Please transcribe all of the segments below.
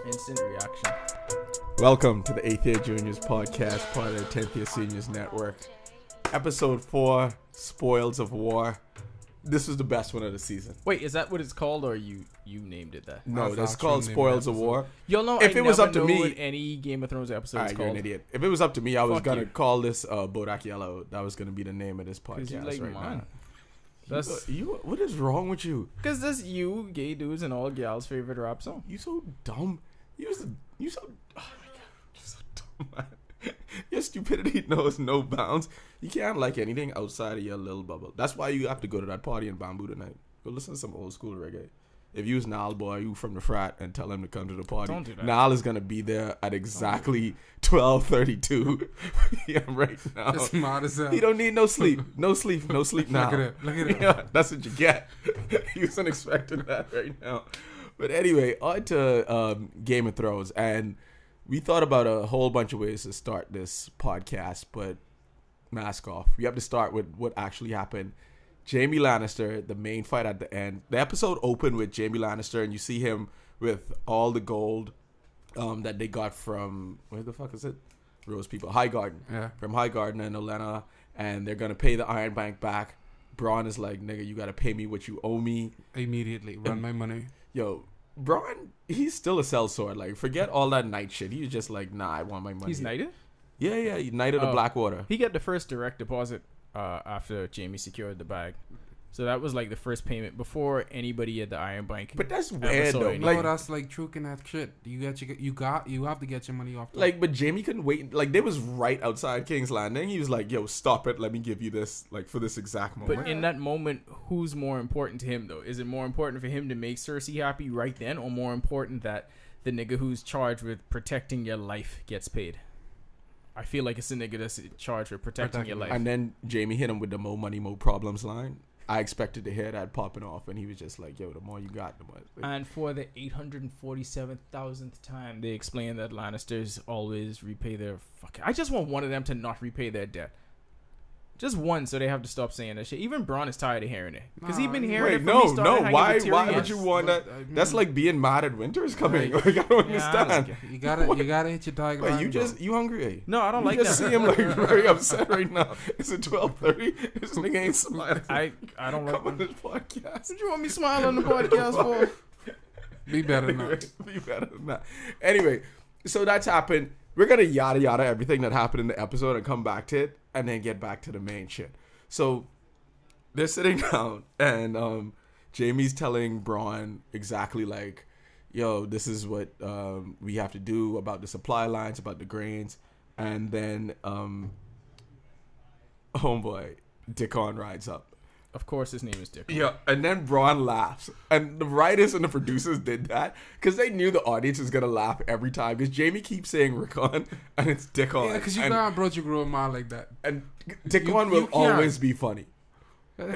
Instant reaction. Welcome to the 8th Year Juniors podcast, part of the 10th Year Seniors Network. Episode 4, Spoils of War. This was the best one of the season. Wait, is that what it's called, or you named it that? No, that's called Spoils of War. You'll know. If I it was never up to know me, what any Game of Thrones episode is you're called. an idiot. If it was up to me, I was Fuck gonna you. call this Bodak Yellow. That was gonna be the name of this 'Cause you podcast like right mine. now. That's You, what is wrong with you? because that's you, gay dudes, and all gals' favorite rap song. You so dumb. You so. Oh my god, you're so dumb, man. Your stupidity knows no bounds. You can't like anything outside of your little bubble. That's why you have to go to that party in Bamboo tonight. Go listen to some old school reggae. If you was Nile boy, you from the frat, and tell him to come to the party. Don't do that. Nile is gonna be there at exactly 12:32 p.m. right now. That's smart as hell. He don't need no sleep. No sleep. No sleep now. Look at it. Look at it. Yeah, that's what you get. He wasn't expecting that right now. But anyway, on to Game of Thrones. And we thought about a whole bunch of ways to start this podcast, but mask off. We have to start with what actually happened. Jaime Lannister, the main fight at the end. The episode opened with Jaime Lannister, and you see him with all the gold that they got from, where the fuck is it? Rose people. Highgarden. Yeah. From Highgarden and Olenna. And they're going to pay the Iron Bank back. Bronn is like, nigga, you got to pay me what you owe me. Immediately. Run my money. Yo, Bronn, he's still a sellsword. Like, forget all that knight shit. He was just like, nah, I want my money. He's knighted. Yeah, he knighted the Blackwater. He got the first direct deposit after Jaime secured the bag. So that was like the first payment before anybody at the Iron Bank. But that's ever weird saw though. any- Like, No, that's like truking that shit. You have to get your money off. like, but Jaime couldn't wait. Like, they was right outside King's Landing. He was like, yo, stop it. Let me give you this, like, for this exact moment. But in that moment, who's more important to him, though? Is it more important for him to make Cersei happy right then, or more important that the nigga who's charged with protecting your life gets paid? I feel like it's the nigga that's charged with protecting your life. And then Jaime hit him with the more money, more problems line. I expected to hear that popping off, and he was just like, yo, the more you got, the more. And for the 847,000th time, they explain that Lannisters always repay their I just want one of them to not repay their debt. Just one, so they have to stop saying that shit. Even Bronn is tired of hearing it. Because he's been hearing it from he started hanging Why with Tyrion. would you want that? But, I mean- That's like being mad at winter's coming. Right. Like, I don't Yeah, I understand. don't get You gotta hit your target. Wait, line, you hungry? No, I don't You like just that. see him like very upset right now. It's at 12:30. This nigga ain't smiling. I don't like Come on when... this podcast. What you want me to smile on the podcast for? Be better than that. Be better than that. Anyway, so that's happened. We're gonna yada yada everything that happened in the episode and come back to it, and then get back to the main shit. So they're sitting down, and Jaime's telling Bronn exactly like, yo, this is what we have to do about the supply lines, about the grains. And then homeboy Dickon rides up. Of course his name is Dick. Yeah, and then Bronn laughs. And the writers and the producers did that because they knew the audience was going to laugh every time, because Jaime keeps saying Rickon and it's Dickon. Yeah, because you and, can't approach your grown man like that. and Dickon You will can't. always be funny.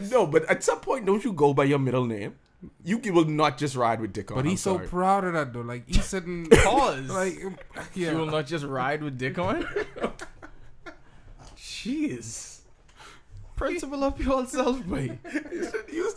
No, but at some point, don't you go by your middle name? You will not just ride with Dickon. But he's so proud of that though. Like he's sitting. Pause. Like yeah. You will not just ride with Dick on? Jeez. Principle up yourself, boy.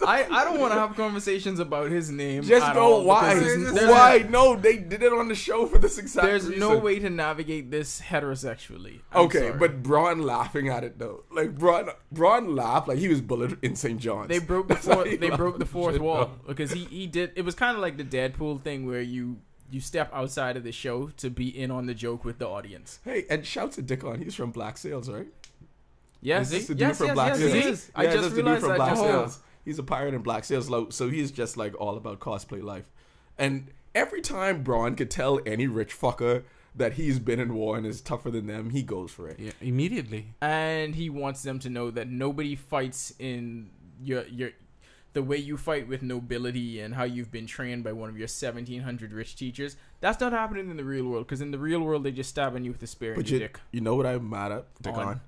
I don't want to have conversations about his name. Just at go, all, why? because there's- Why? No, they did it on the show for this exact There's reason. no way to navigate this heterosexually. I'm Okay, sorry. but Bronn laughing at it though, like Bronn laughed like he was bullied in St. John's. They broke the That's how fourth. he They laughed broke the at fourth shit, wall though. because he did. It was kind of like the Deadpool thing where you step outside of the show to be in on the joke with the audience. Hey, and shouts to Dickon. He's from Black Sails, right? Yes, Is this the dude yes, from yes, Black yes, Sails? he is. I Yeah, just that's the dude realized from that Black just Sails. now. He's a pirate in Black Sails, so he's just like all about cosplay life. And every time Bronn could tell any rich fucker that he's been in war and is tougher than them, he goes for it. Yeah, immediately. And he wants them to know that nobody fights in the way you fight with nobility and how you've been trained by one of your 1,700 rich teachers. That's not happening in the real world, because in the real world they just stabbing you with a spear in But your dick. you know what I'm mad at? On. Dickon.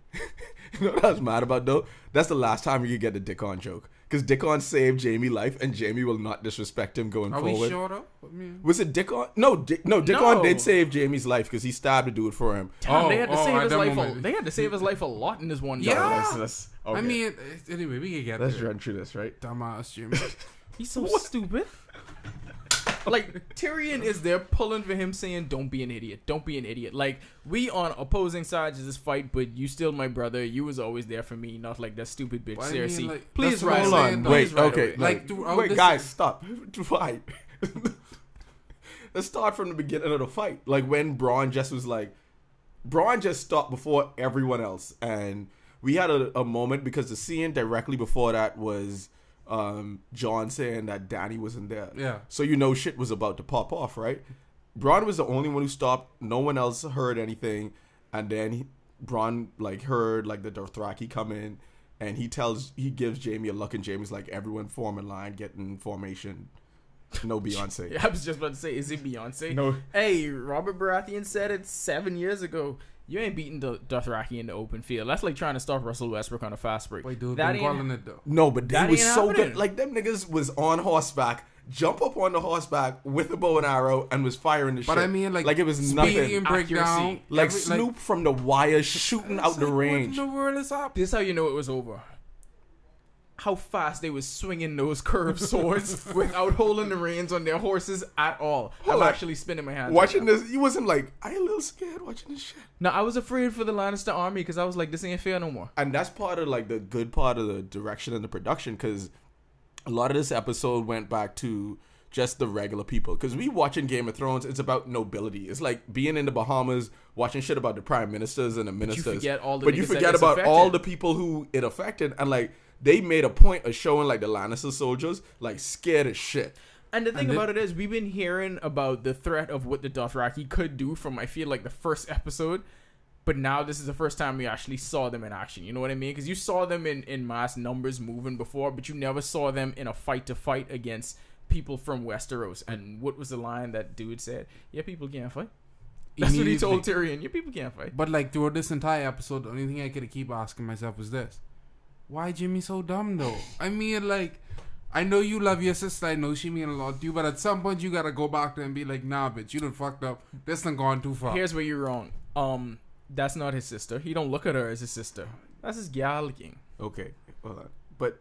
You know what I was mad about though? That's the last time you could get the Dickon joke. Because Dickon saved Jaime life, and Jaime will not disrespect him going Are forward. we sure though? I mean, Was it Dickon? No, Dickon No. did save Jamie's life because he stabbed a dude for him. Damn, they had to save at his that life. moment. They had to save his life a lot in this one. Yeah. battle. Okay. I mean, anyway, we can get Let's there. run through this, right? Dumbass Jimmy. He's so What? stupid. Like, Tyrion is there pulling for him, saying, don't be an idiot. Don't be an idiot. Like, we on opposing sides of this fight, but you still my brother. You was always there for me, not like that stupid bitch, But I mean, Cersei. like, Please that's what rise I'm up. saying, though. Wait, Please rise okay. up. Like, throughout Wait, this- guys, stop. Why? Let's start from the beginning of the fight. Like, when Braun just was like... Braun just stopped before everyone else. And we had a moment because the scene directly before that was Jon saying that Dany wasn't there. Yeah. So you know shit was about to pop off, right? Braun was the only one who stopped. No one else heard anything. And then Braun like heard like the Dothraki come in, and he gives Jaime a look, and Jaime's like, everyone form in line, get in formation. No Beyonce. Yeah, I was just about to say, is it Beyonce? No. Hey, Robert Baratheon said it 7 years ago. You ain't beating the Dothraki in the open field. That's like trying to stop Russell Westbrook on a fast break. Wait, dude, that been ain't, calling it though. No, but they That was ain't so happening. good. Like, them niggas was on horseback, jump up on the horseback with a bow and arrow, and was firing the shit. But I mean, like it was speed nothing. and breakdown, Accuracy. Like Snoop from the wire shooting out the range. What in the world is up? this is how you know it was over. How fast they was swinging those curved swords without holding the reins on their horses at all. Hold I'm on. actually spinning my hands. Watching right now. this, you wasn't like, are you a little scared watching this shit? No, I was afraid for the Lannister army because I was like, this ain't fair no more. And that's part of like the good part of the direction and the production, because a lot of this episode went back to just the regular people. Because we watching Game of Thrones, it's about nobility. It's like being in the Bahamas, watching shit about the prime ministers and the ministers. you forget all the but you niggas that forget it's about all affected. the people who it affected. And like, they made a point of showing like the Lannister soldiers like scared as shit. And the thing And about it is, we've been hearing about the threat of what the Dothraki could do from, I feel like, the first episode. But now this is the first time we actually saw them in action. You know what I mean? Because you saw them in mass numbers moving before, but you never saw them in a fight-to-fight against people from Westeros. And what was the line that dude said? Yeah, people can't fight. That's what he told Tyrion. Yeah, people can't fight. But like throughout this entire episode, the only thing I could keep asking myself was this: why Jimmy so dumb though? I mean, like, I know you love your sister. I know she mean a lot to you, but at some point you gotta go back there and be like, nah, bitch, you done fucked up. This done gone too far. Here's where you're wrong. That's not his sister. He don't look at her as his sister. That's his gal king. Okay, hold on. But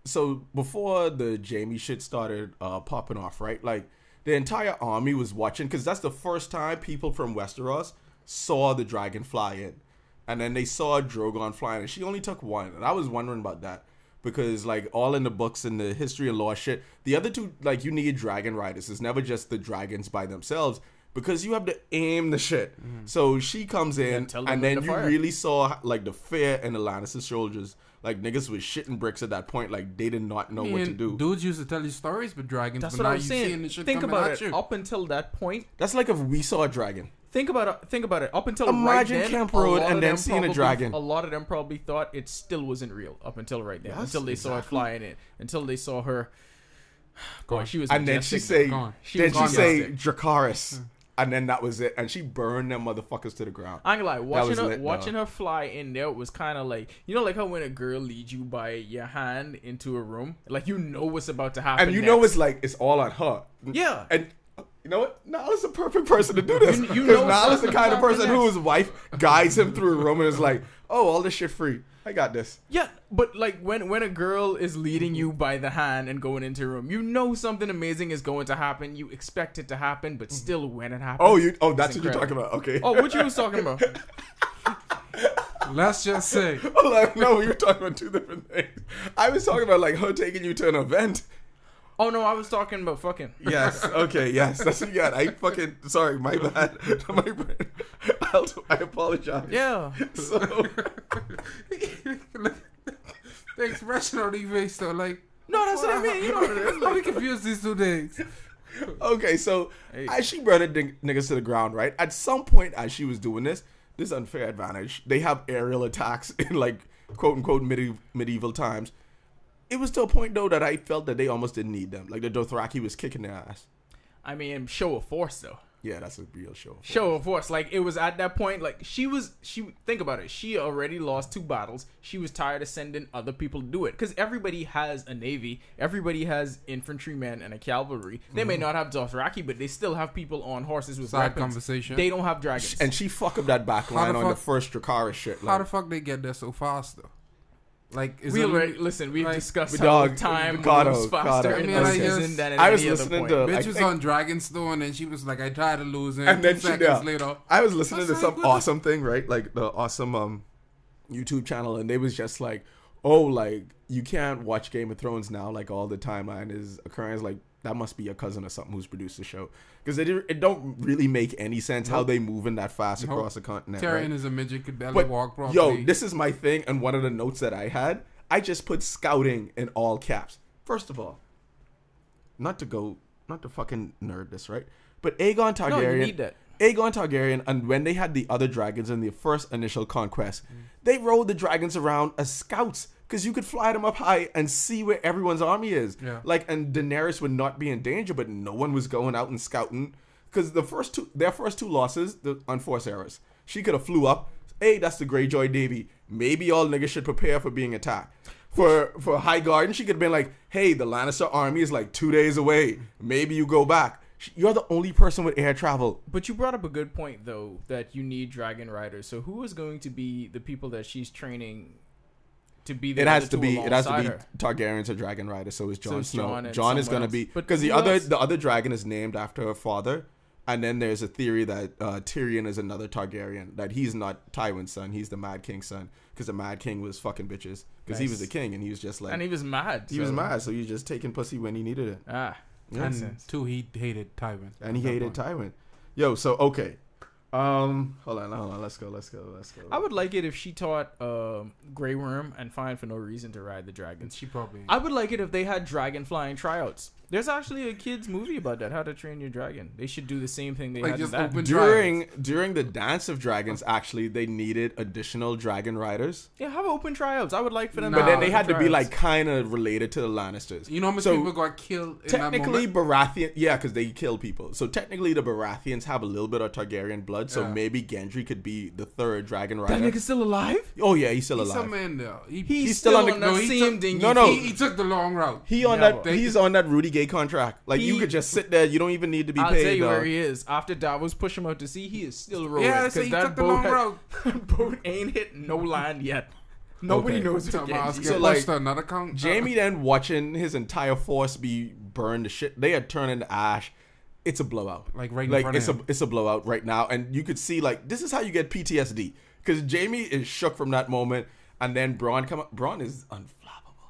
so before the Jaime shit started popping off, right? Like, the entire army was watching, because that's the first time people from Westeros saw the dragon fly in, and then they saw Drogon flying, and she only took one. And I was wondering about that, because like all in the books and the history and lore shit, the other two, like, you need dragon riders. It's never just the dragons by themselves, because you have to aim the shit. So she comes in, tell them and when then to you fire. really saw like the fear in the Lannister soldiers. Like, niggas was shitting bricks at that point. Like, they did not know what to do. Dudes used to tell you stories with dragons, That's but what now I'm you seeing saying. the shit Think coming about at it. you. Up until that point, That's like if we saw a dragon. think about it. Up until Imagine right then, Camp a Road lot and of then them seeing a probably- dragon. A lot of them probably thought it still wasn't real up until right then. Yes, until they saw it exactly. flying in. Until they saw her. Boy, she was And then she majestic. say, Go on. She then was she say majestic. Dracarys, and then that was it. And she burned them motherfuckers to the ground. I ain't gonna lie, was lit, watching her fly in there was kind of like, you know, like how when a girl leads you by your hand into a room, like, you know what's about to happen, And you next. know it's like, it's all on her. Yeah. And you know what? Nala's the perfect person to do this. You Because know Nala's the what's kind of gonna person happen whose wife guides him through a room and is like, oh, all this shit free. I got this. Yeah, but like when a girl is leading you by the hand and going into a room, you know something amazing is going to happen. You expect it to happen, but still, when it happens, That's it's what you're talking incredible. about. Okay. Oh, what you was talking about? Let's just say, No, we were talking about two different things. I was talking about like her taking you to an event. Oh no, I was talking about fucking. Yes. Okay. Yes. That's what you got. I fucking sorry. My bad. My brain. I apologize. Yeah. So the expression on your face though, like, No, that's what I mean. You know what it is. how we confuse these two things? okay. So Hey. as she brought niggas to the ground, right? At some point, as she was doing this unfair advantage, they have aerial attacks in like quote unquote medieval times. It was to a point though that I felt that they almost didn't need them. Like the Dothraki was kicking their ass. I mean, show of force though. Yeah, that's a real show. Show of force. Like, it was at that point, like, she think about it. She already lost 2 battles. She was tired of sending other people to do it. Because everybody has a navy. Everybody has infantrymen and a cavalry. They may not have Dothraki, but they still have people on horses with Side weapons. conversation. They don't have dragons. And she fuck up that back How line the on the fuck- first Dracarys shit. How Like, the fuck they get there so fast though? Like, is We it already listen. We've like, discussed dog, how time Mikado, moves faster Mikado. in I mean, this I season just- than at I was any other listening point. to- bitch I was think- on Dragonstone and she was like, I tried to lose it. And then 2 she- seconds yeah. later. I was listening That's to like, some what the- awesome thing, right? Like the awesome YouTube channel, and they was just like, oh, like you can't watch Game of Thrones now, like all the timeline is occurring. It's like that must be your cousin or something who's produced the show, because it don't really make any sense how they moving that fast Nope. across the continent. Tyrion Right? is a midget, could barely But walk properly. yo, this is my thing, and one of the notes that I had, I just put scouting in all caps. First of all, not to fucking nerd this, right? But Aegon Targaryen. No, you need that. Aegon Targaryen, and when they had the other dragons in the first initial conquest, they rode the dragons around as scouts because you could fly them up high and see where everyone's army is. Yeah. Like, and Daenerys would not be in danger, but no one was going out and scouting because their first two losses, the unforced errors, she could have flew up. Hey, that's the Greyjoy Davy. Maybe all niggas should prepare for being attacked. For High Garden, she could have been like, hey, the Lannister army is like 2 days away. Maybe you go back. You're the only person with air travel. But you brought up a good point, though, that you need dragon riders. So who is going to be the people that she's training to be the It has to two be alongside her? Targaryens or dragon riders. So is So Jon it's Snow. Jon and Jon is someone gonna be else. But because who else? the other dragon is named after her father, and then there's a theory that Tyrion is another Targaryen. That he's not Tywin's son. He's the Mad King's son. Because the Mad King was fucking bitches. Because he Nice. was the king, and he was just like And he was mad. he was mad. So he was just taking pussy when he needed it. Ah, Yeah. makes And sense. 2, he hated Tywin. And he At that hated point. Tywin. Yo, so okay. Hold on. Let's go. I would like it if she taught Grey Worm and Fine for no reason to ride the dragons. She probably. I would like it if they had dragon flying tryouts. There's actually a kids movie about that, How to Train Your Dragon. They should do the same thing they Like had just in that. open- during the Dance of Dragons, actually, they needed additional dragon riders. Yeah, have open tryouts. I would like for them. Nah, But then they open had to be tryouts. like kind of related to the Lannisters. You know how many So, people got killed in Technically, that moment? Baratheon, yeah, because they kill people. So technically, the Baratheons have a little bit of Targaryen blood. So Yeah. maybe Gendry could be the third dragon That rider. nigga's still alive? Oh yeah, he's still He's alive. some man there. He's still still on the- on no, that he same took- dingy. No. He took the long route. He on Yeah, that. but- He's on that Rudy Gay contract. Like you He- could just sit there. You don't even need to be I'll paid. tell you where dog. he is. After Davos pushed him out to sea, he is still rolling. Yeah, so because he that took the long route. boat ain't hit no land yet. Nobody Okay. knows what Tomas Genji get So, like, pushed to another count. Jamie then watching his entire force be burned to shit. They are turning to ash. It's a blowout. Like right in front it's of him. it's a blowout right now, and you could see like this is how you get PTSD because Jamie is shook from that moment, and then Braun come up. Braun is unflappable.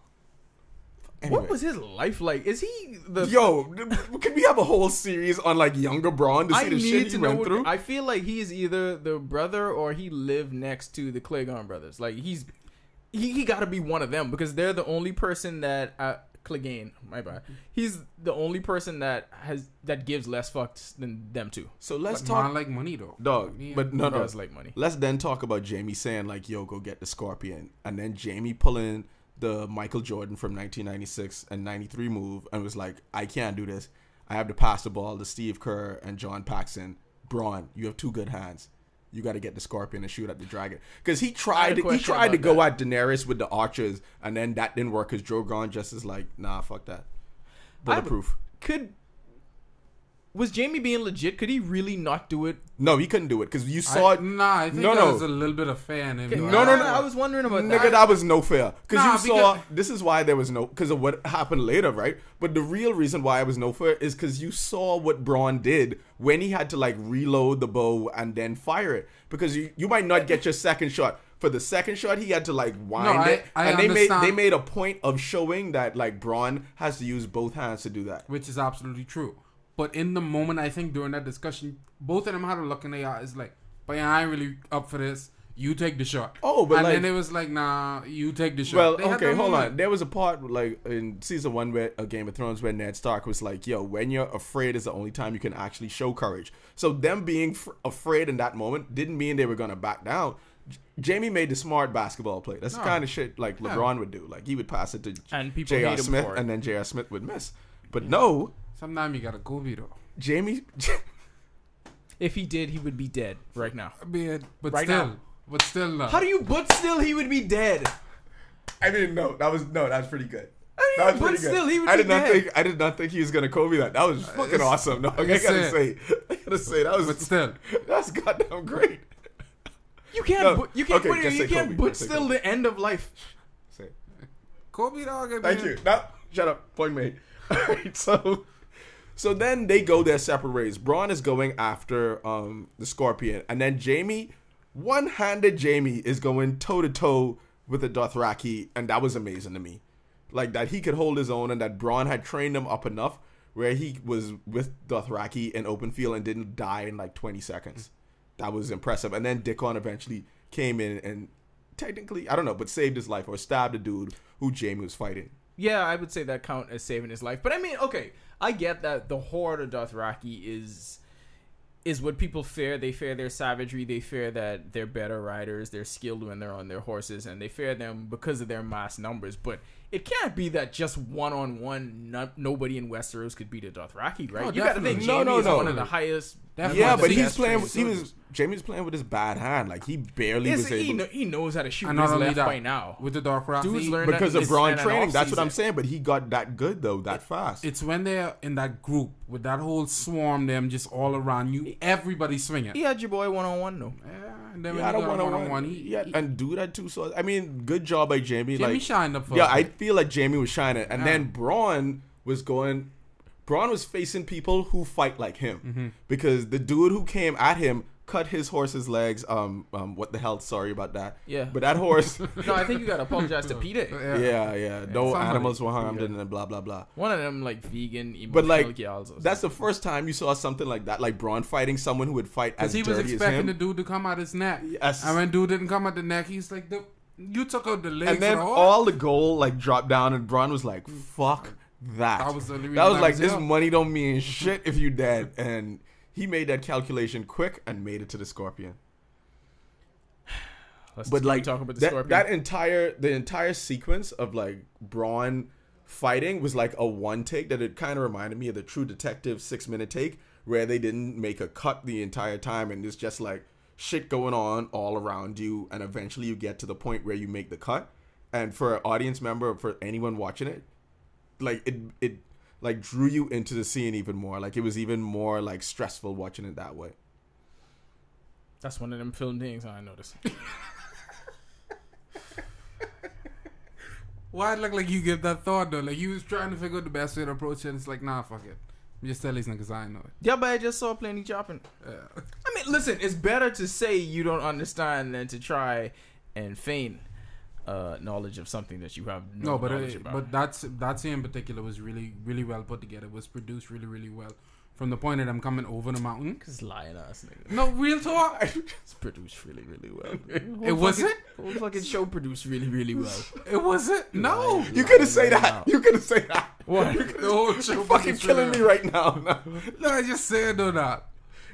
Anyway. What was his life like? Is he the? Yo, can we have a whole series on like younger Braun to see I the shit need he to know. went through? I feel like he is either the brother or he lived next to the Clegane brothers. Like he got to be one of them because they're the only person that Clegane. My bad. He's the only person that gives less fucks than them two. So let's But talk, man like money though. dog. Yeah. But no. Does like money. Let's then talk about Jamie saying like, "Yo, go get the Scorpion," and then Jamie pulling the Michael Jordan from 1996 and 93 move and was like, "I can't do this. I have to pass the ball to Steve Kerr and John Paxson. Braun, you have two good hands. You got to get the Scorpion and shoot at the dragon." Because he tried to go at Daenerys with the archers, and then that didn't work because Drogon just is like, "Nah, fuck that. Bulletproof." Was Jamie being legit? Could he really not do it? No, he couldn't do it because you saw it. I think No, there no. was a little bit of fair in him. though. No. I was wondering about Nigga, that. that was no fair. Because Nah, you saw, because- this is why there was no, because of what happened later, right? But the real reason why it was no fair is because you saw what Braun did when he had to like reload the bow and then fire it. Because you might not get your second shot. For the second shot, he had to like wind it. I And they understand. made a point of showing that like Braun has to use both hands to do that. Which is absolutely true. But in the moment, I think during that discussion, both of them had a look in their eyes like, but yeah, I ain't really up for this. You take the shot. Oh, but and like, then it was like, nah, you take the shot. well, They had okay, that hold moment. on. There was a part like in season 1 where Game of Thrones where Ned Stark was like, "Yo, when you're afraid is the only time you can actually show courage." So them being afraid in that moment didn't mean they were gonna back down. Jamie made the smart basketball play. That's the No. kind of shit like LeBron would do. Like he would pass it to And people J.R. hate him Smith, for it. and then J.R. Smith would miss. But no, Sometimes you gotta go be though. Jamie. If he did, he would be dead right now. But Right still, now. no. How do you? But still, he would be dead. I didn't know that was pretty good. I That mean, was but pretty good. still, he would I be did not dead. think he was gonna Kobe that. That was fucking it's- awesome. No, I it's gotta it. say that was. But still, That's goddamn great. You can't. No, You can't okay, put it. just You say can't. Kobe, But just say still, Kobe. the end of life. Say it. Kobe dog. I mean, Thank you. No, shut up. Point made. All right, so then they go their separate ways. Braun is going after the Scorpion, and then Jamie, one-handed Jamie, is going toe-to-toe with the Dothraki, and that was amazing to me. Like, that he could hold his own, and that Braun had trained him up enough where he was with Dothraki in open field and didn't die in like 20 seconds. That was impressive. And then Dickon eventually came in and technically, I don't know, but saved his life or stabbed a dude who Jamie was fighting. Yeah, I would say that count as saving his life. But I mean, okay, I get that the Horde of Dothraki is what people fear. They fear their savagery. They fear that they're better riders. They're skilled when they're on their horses, and they fear them because of their mass numbers. But it can't be that just one-on-one, nobody in Westeros could beat a Dothraki, right? Oh, you got to think definitely. Jamie is one of the highest. Definitely. Yeah, the but best Jamie's playing with his bad hand. Like, he barely was able. He knows how to shoot And his not only left that, by now. with the Dothraki, Dudes learn that Because in of this Braun and an training. That's what I'm off-season. saying. But he got that good, though, that fast. it's when they're in that group with that whole swarm, them just all around you, everybody swinging. He had your boy one-on-one, though. Yeah, and then Yeah, I when don't you got want one-on-one, to. And do that too. So I mean, good job by Jamie. Jamie Like, shined up for yeah, it. I feel like Jamie was shining, and Yeah. then Braun was facing people who fight like him because the dude who came at him cut his horse's legs. What the hell? Sorry about that. Yeah. But that horse. No, I think you got to apologize to Peter. yeah. No Somebody. animals were harmed and blah blah blah. One of them, like, vegan, emotional But like, gals or that's the first time you saw something like that, like Braun fighting someone who would fight as Because he was dirty as expecting him. the dude to come out his neck. Yes. And when dude didn't come out the neck, he's like, you took out the leg. And then all the gold like dropped down, and Braun was like, "Fuck that." That was the only reason That was I like, was this here. money don't mean shit if you dead. And he made that calculation quick and made it to the Scorpion. But like, talk about the that Scorpion. the entire sequence of like Braun fighting was like a one take that it kind of reminded me of the True Detective 6-minute take where they didn't make a cut the entire time, and it's just like shit going on all around you, and eventually you get to the point where you make the cut. And for an audience member, or for anyone watching it, like it like drew you into the scene even more. Like, it was even more like stressful watching it that way. That's one of them film things I noticed. Why it look like you give that thought though? Like you was trying to figure out the best way to approach it, and it's like, nah, fuck it. Just tell these niggas I know it. Yeah, but I just saw plenty chopping. Yeah. I mean, listen, it's better to say you don't understand than to try and feign knowledge of something that you have no knowledge about. But that scene in particular was really, really well put together. It was produced really, really well. From the point of them coming over the mountain. Cause lying ass nigga. No, real talk. It's produced really, really well. It wasn't? Whole fucking show produced really, really well. It wasn't? No. You couldn't say that. You couldn't say that. What? The whole show You're fucking killing me right now. No, I just said though that.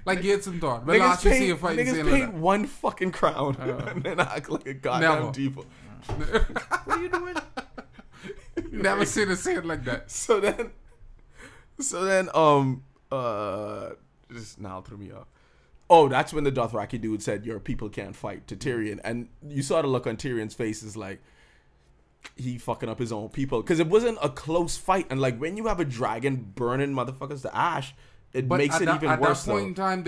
Like, get some thought. But Niggas last you see paid, a fight, you say niggas like paid that. one fucking crown and then act like a goddamn Never. diva. What are you doing? Never seen a scene like that. So then, just now threw me off. Oh, that's when the Dothraki dude said, "Your people can't fight" to Tyrion, and you saw the look on Tyrion's face is like he fucking up his own people, because it wasn't a close fight. And like, when you have a dragon burning motherfuckers to ash, it makes it even at worse. that point in time,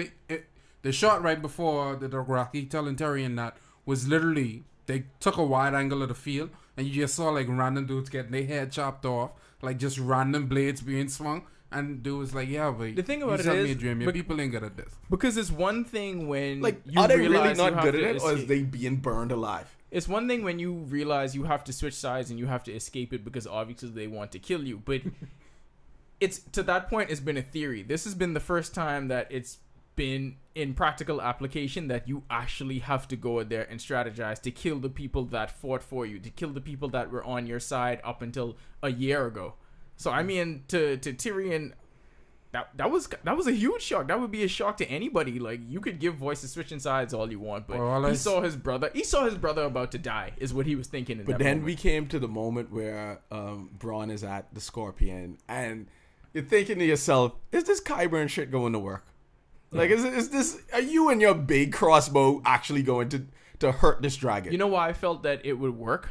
the shot right before the Dothraki telling Tyrion that was literally they took a wide angle of the field, and you just saw like random dudes getting their head chopped off, like just random blades being swung. And dude was like, "Yeah, but The thing about it you sent is, me a dream. Your people ain't good at this." Because it's one thing when Like, you are they really realize you not have good at to it, or is escape. they being burned alive? It's one thing when you realize you have to switch sides and you have to escape it because obviously they want to kill you. But it's to that point, it's been a theory. This has been the first time that it's been in practical application that you actually have to go out there and strategize to kill the people that fought for you, to kill the people that were on your side up until a year ago. So I mean, to Tyrion, that was a huge shock. That would be a shock to anybody. Like, you could give voice to switching sides all you want, but he saw his brother about to die is what he was thinking in But that then moment. we came to the moment where Braun is at the Scorpion, and you're thinking to yourself, is this Qyburn shit going to work? Like, is this, are you and your big crossbow actually going to hurt this dragon? You know why I felt that it would work?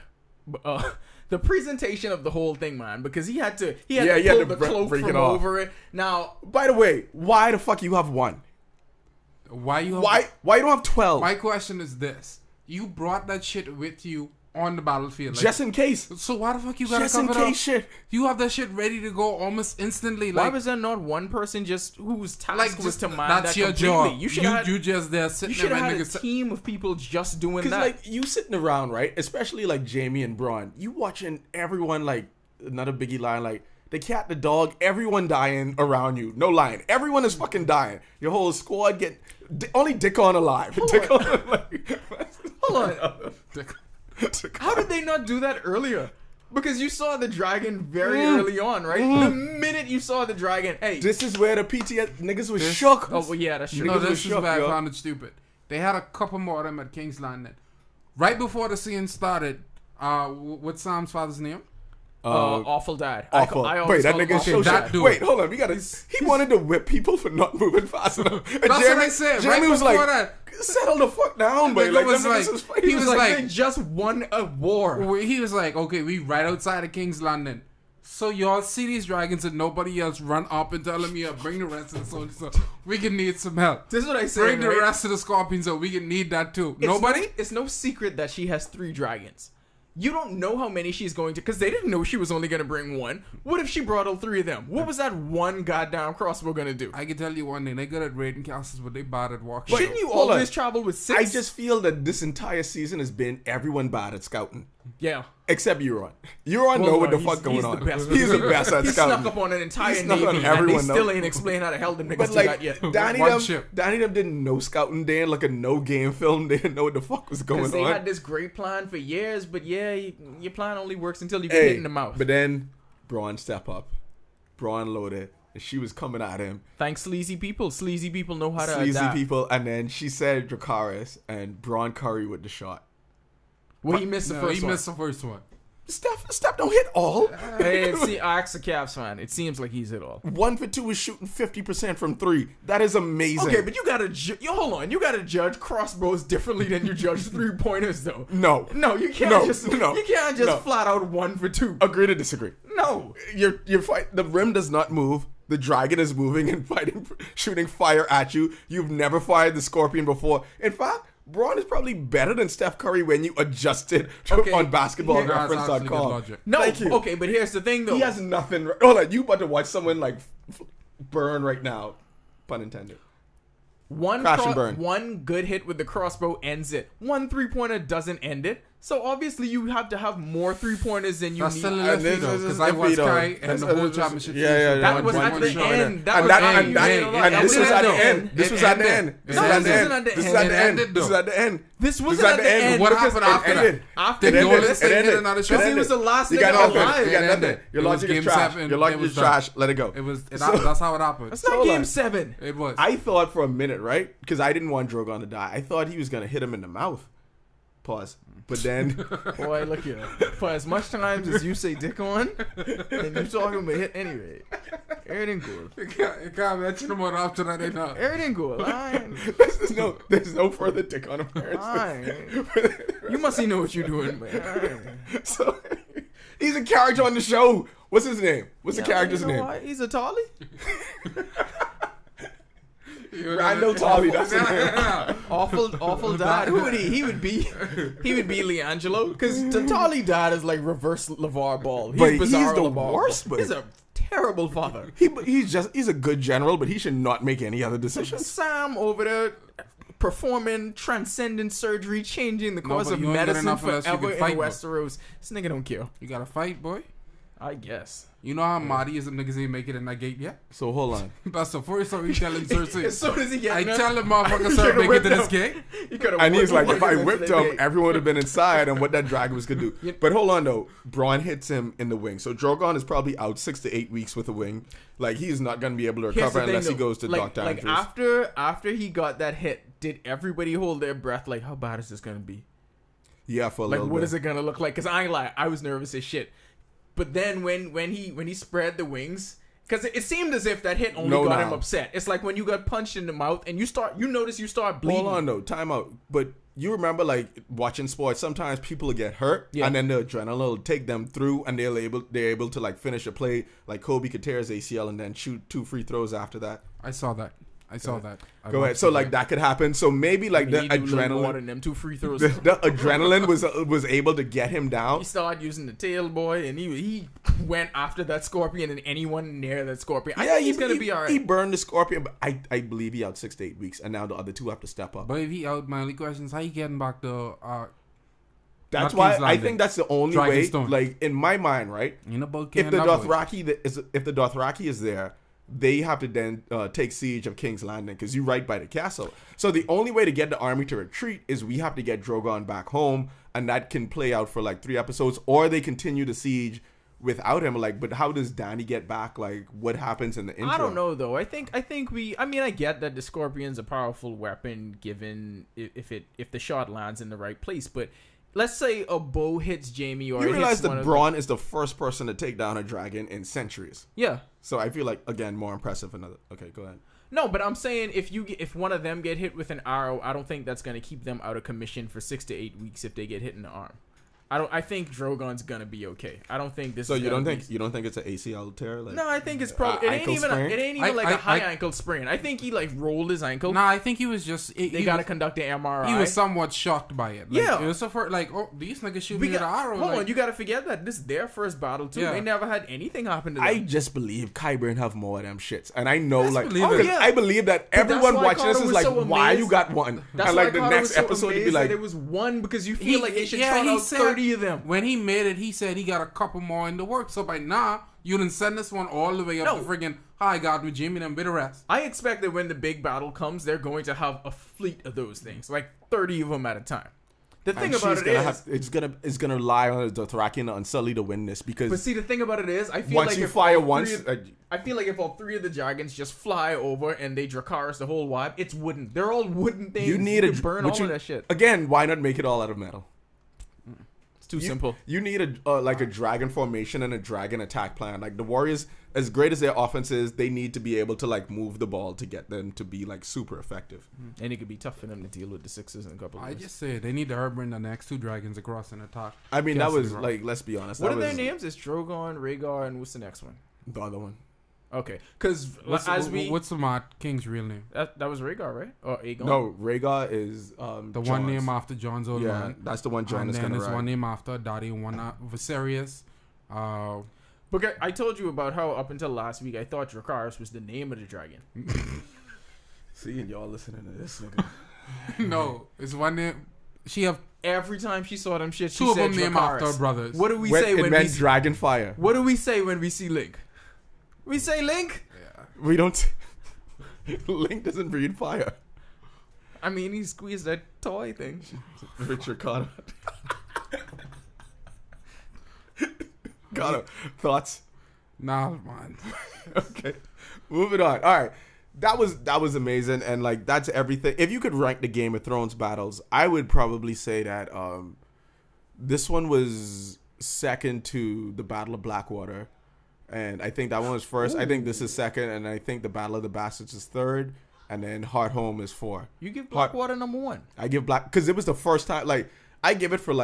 The presentation of the whole thing, man, because he had to pull the cloak break from it off. over it. Now, By the way, why the fuck you have one? Why you? Why you don't have 12? My question is this: you brought that shit with you on the battlefield. Like, just in case. so why the fuck you gotta Just in cover it case up? shit. You have that shit ready to go almost instantly. Why Like, was there not one person just whose task like was just, to mind that's that your completely? job. You should have you just there you sitting should there have and had a niggas. team of people just doing Because that. like you sitting around, right? Especially like Jamie and Braun, you watching everyone like another Biggie line, like the cat, the dog, everyone dying around you. No lying, everyone is fucking dying. Your whole squad get only Dickon alive. Dickon, Hold on. How did they not do that earlier? Because you saw the dragon very early on, right? The minute you saw the dragon, hey. This is where the PTS niggas was shook. Oh well, yeah, that's true. No, Niggas this was is shook, where I yo. found it stupid. They had a couple more of them at King's Landing. Right before the scene started, what's Sam's father's name? Awful dad. Awful. I Wait, always that call him nigga awful so that dad. dude. Wait, hold on. We gotta. He wanted to whip people for not moving fast enough. And That's what I said. Jamie Right was like, before that. settle the fuck down, boy. Nigga Like, was them niggas like- was fighting. he was Like, like- they just won a war. He was like, okay, we right outside of King's Landing. So y'all see these dragons and nobody else run up and tell them, yeah, bring the rest of the soldiers. So we can need some help. This is what I say. Bring the right? rest of the scorpions up. We can need that too. It's Nobody? It's no secret that she has 3 dragons. You don't know how many she's going to, because they didn't know she was only going to bring 1. What if she brought all 3 of them? What was that one goddamn crossbow going to do? I can tell you one thing. They good at raiding castles, but they bad at walking. Shouldn't you hold always on. travel with 6? I just feel that this entire season has been everyone bad at scouting. Yeah. Except Euron. Euron know what the fuck going on. The best. He's the best at He scouting. snuck up on an entire He snuck navy, on and they everyone, still though. ain't explain how the hell the niggas But do like, that yet. One ship. Danny them didn't know scouting. They didn't look at no game film. They didn't know what the fuck was going Because on. they had this great plan for years, but yeah, your plan only works until you get hit in the mouth. But then Braun step up. Braun loaded. And she was coming at him. Thanks, sleazy people. Sleazy people know how to Sleazy adapt. people. And then she said Dracarys and Braun Curry with the shot. Well, he missed the No, first he one. missed the first one. Steph don't hit all. Hey, see, I asked the Cavs fan. It seems like he's hit all. 1 for 2 is shooting 50% from 3. That is amazing. Okay, but you gotta hold on. You gotta judge crossbows differently than you judge 3-pointers, though. No. No, you can't No, just no, you can't just no. flat out 1 for 2. Agree to disagree. No. You're fight. The rim does not move. The dragon is moving and fighting, shooting fire at you. You've never fired the scorpion before. In fact, Braun is probably better than Steph Curry when you adjust it Okay. on Yeah, that's actually good basketballreference.com. logic. No. Thank you. Okay, but here's the thing, though. He has nothing. Hold on, you about to watch someone like burn right now? Pun intended. Crash and burn. One good hit with the crossbow ends it. 1 3-pointer doesn't end it. So obviously you have to have more 3-pointers than you That's need. still a And left this though, is because I iffy, watched though. Kai and the whole championship. Yeah. That was at the end. That was And at the this was at the end. This was at the end. This was at the end. This was at the end. ended, This was though. at the end. This wasn't at the end. What because happened after that? ended. After Did the Nolan ended. stay It in ended. another It shot? He was the last You got nigga nothing. alive. You got It nothing. ended. Your It was logic is game trash. 7. Your logic It was is trash. Let it go. That's how it happened. That's not Hold game on. 7. It was. I thought for a minute, right? Because I didn't want Drogon to die. I thought he was gonna hit him in the mouth. Pause. But then, Boy, look here. For as much times as you say dick on, and you talking about hit anyway. Everything cool. You can't mention them more after that. They know. Everything cool. Alright. there's no further dick on appearance. Alright. You must know what you're doing, man. Alright. So he's a character on the show. What's his name? What's the character's You know name? what? He's a Tolly. Randall Tolly. That's his name. Awful dad. Who would he? He would be Leangelo. Because Tolly dad is like reverse LeVar Ball. But he's Bizarro the LeVar Ball. worst, but- He's a terrible father. He's a good general, but he should not make any other decisions. Sam over there performing transcendent surgery, changing the course but of you ain't got medicine enough unless you forever can in fight, bro. Westeros. This nigga don't care. You gotta fight, boy. I guess. You know how Marty is? Them niggas ain't make it in that gate yet. So hold on. That's the first time we telling Cersei. As soon as he gets I there, tell him, motherfucker, he start could've make it to whipped this him. gate. He could've And he's whipped like, if I him whipped into the him, gate. everyone would have been inside and what that dragon was gonna do. But hold on though, Braun hits him in the wing. So Drogon is probably out 6 to 8 weeks with a wing. Like he's not gonna be able to Here's recover the thing, unless he though. goes to like, Doctor like Andrews. after he got that hit, did everybody hold their breath? Like, how bad is this gonna be? Yeah, for a Like, little what bit. is it gonna look like? Because I ain't lie, I was nervous as shit. But then when he spread the wings, because it seemed as if that hit only No, got no. him upset. It's like when you got punched in the mouth and you notice you start bleeding. Hold on though, time out. But you remember like watching sports, sometimes people will get hurt and then the adrenaline will take them through and they're able to like finish a play. Like Kobe could tear his ACL and then shoot 2 free throws after that. I saw that. I saw that. I Go ahead. watched So it, like yeah. that could happen. So maybe like I mean, the he do a little more adrenaline, than them 2 free throws. the adrenaline was able to get him down. He started using the tail boy, and he went after that scorpion and anyone near that scorpion. I think he's gonna be all right. He burned the scorpion, but I believe he out 6 to 8 weeks, and now the other 2 have to step up. But if he out, my only question is how you getting back to That's not why King's I Landing. think that's the only way. Dragonstone. Like in my mind, right? you know about If the Dothraki Dothraki is there, they have to then take siege of King's Landing because you're right by the castle. So the only way to get the army to retreat is we have to get Drogon back home, and that can play out for like 3 episodes, or they continue the siege without him. Like, but how does Dany get back? Like, what happens in the intro? I don't know though. I think we. I mean, I get that the scorpion's a powerful weapon given if the shot lands in the right place, but. Let's say a bow hits Jamie or You it realize hits one that of Braun is the first person to take down a dragon in centuries. yeah. So I feel like, again, more impressive. Okay, go ahead. No, but I'm saying if one of them get hit with an arrow, I don't think that's gonna keep them out of commission for 6 to 8 weeks if they get hit in the arm. I think Drogon's gonna be okay. I don't think this. So is you don't gonna think be... you don't think it's an ACL tear? Like, No, I think it's probably it ain't ankle even sprain? like a high I- ankle sprain. I think he like rolled his ankle. Nah, I think he was just They gotta conduct an MRI. he was somewhat shocked by it. Like, Yeah. it was the first, like, oh, these niggas shoot me with an arrow. Hold like, on, you gotta forget that this is their first battle too. Yeah. They never had anything happen to them. I just believe Qyburn have more of them shits, and I know Let's like believe it. 'cause Yeah. I believe that But that's everyone why watching this Carter is was like, so why amazed. you got one? That's And why like the Carter next was so episode to be amazed like, that it was one because you feel like they should try out said- 30 of them. When he made it, he said he got a couple more in the works. So by now, you didn't send this one all the way up No. to friggin' High God with Jimmy and bitter rest. I expect that when the big battle comes, they're going to have a fleet of those things, like 30 of them at a time. The thing and about she's it gonna is, it's gonna lie on the Dothraki and Unsullied to win this because but see, the thing about it is, I feel once like you if fire all once, three of- I feel like if all 3 of the dragons just fly over and they Dracarys the whole wide, it's wooden. They're all wooden things. you need can a burn but all you- of that shit. Again, why not make it all out of metal? It's too simple. You need a like a dragon formation and a dragon attack plan. Like the Warriors, as great as their offense is, they need to be able to like move the ball to get them to be like super effective. And it could be tough for them to deal with the Sixers in a couple of I years. just say they need to bring the next 2 dragons across and attack. I mean, Yes, that was you're like, let's be honest. What that are their was names? It's Drogon, Rhaegar, and what's the next one? The other one. Okay, because What's the Mott King's real name? that was Rhaegar, right? Or Aegon? No, Rhaegar is The one Jon's. name after John's old Yeah, man. that's the one Jon And is then gonna there's ride. one name after Daddy, one Viserys. Because I told you about how up until last week I thought Dracarys was the name of the dragon. See, and y'all listening to this nigga. No, it's one name. She have Every time she saw them shit, she 2 of said them named Dracarys. after brothers. What do we When say it when meant we see, dragon fire. What do we say when we see Link? We say Link. Yeah. We don't. Link doesn't breathe fire. I mean, he squeezed that toy thing. Richard Carter. Carter, thoughts? Nah, man. Okay, moving on. All right, that was amazing, and like that's everything. If you could rank the Game of Thrones battles, I would probably say that this one was second to the Battle of Blackwater, and I think that one was first. I think this is second, and I think the Battle of the Bastards is third, and then Hardhome is 4. You give Blackwater number 1. I give because it was the first time. Like I give it for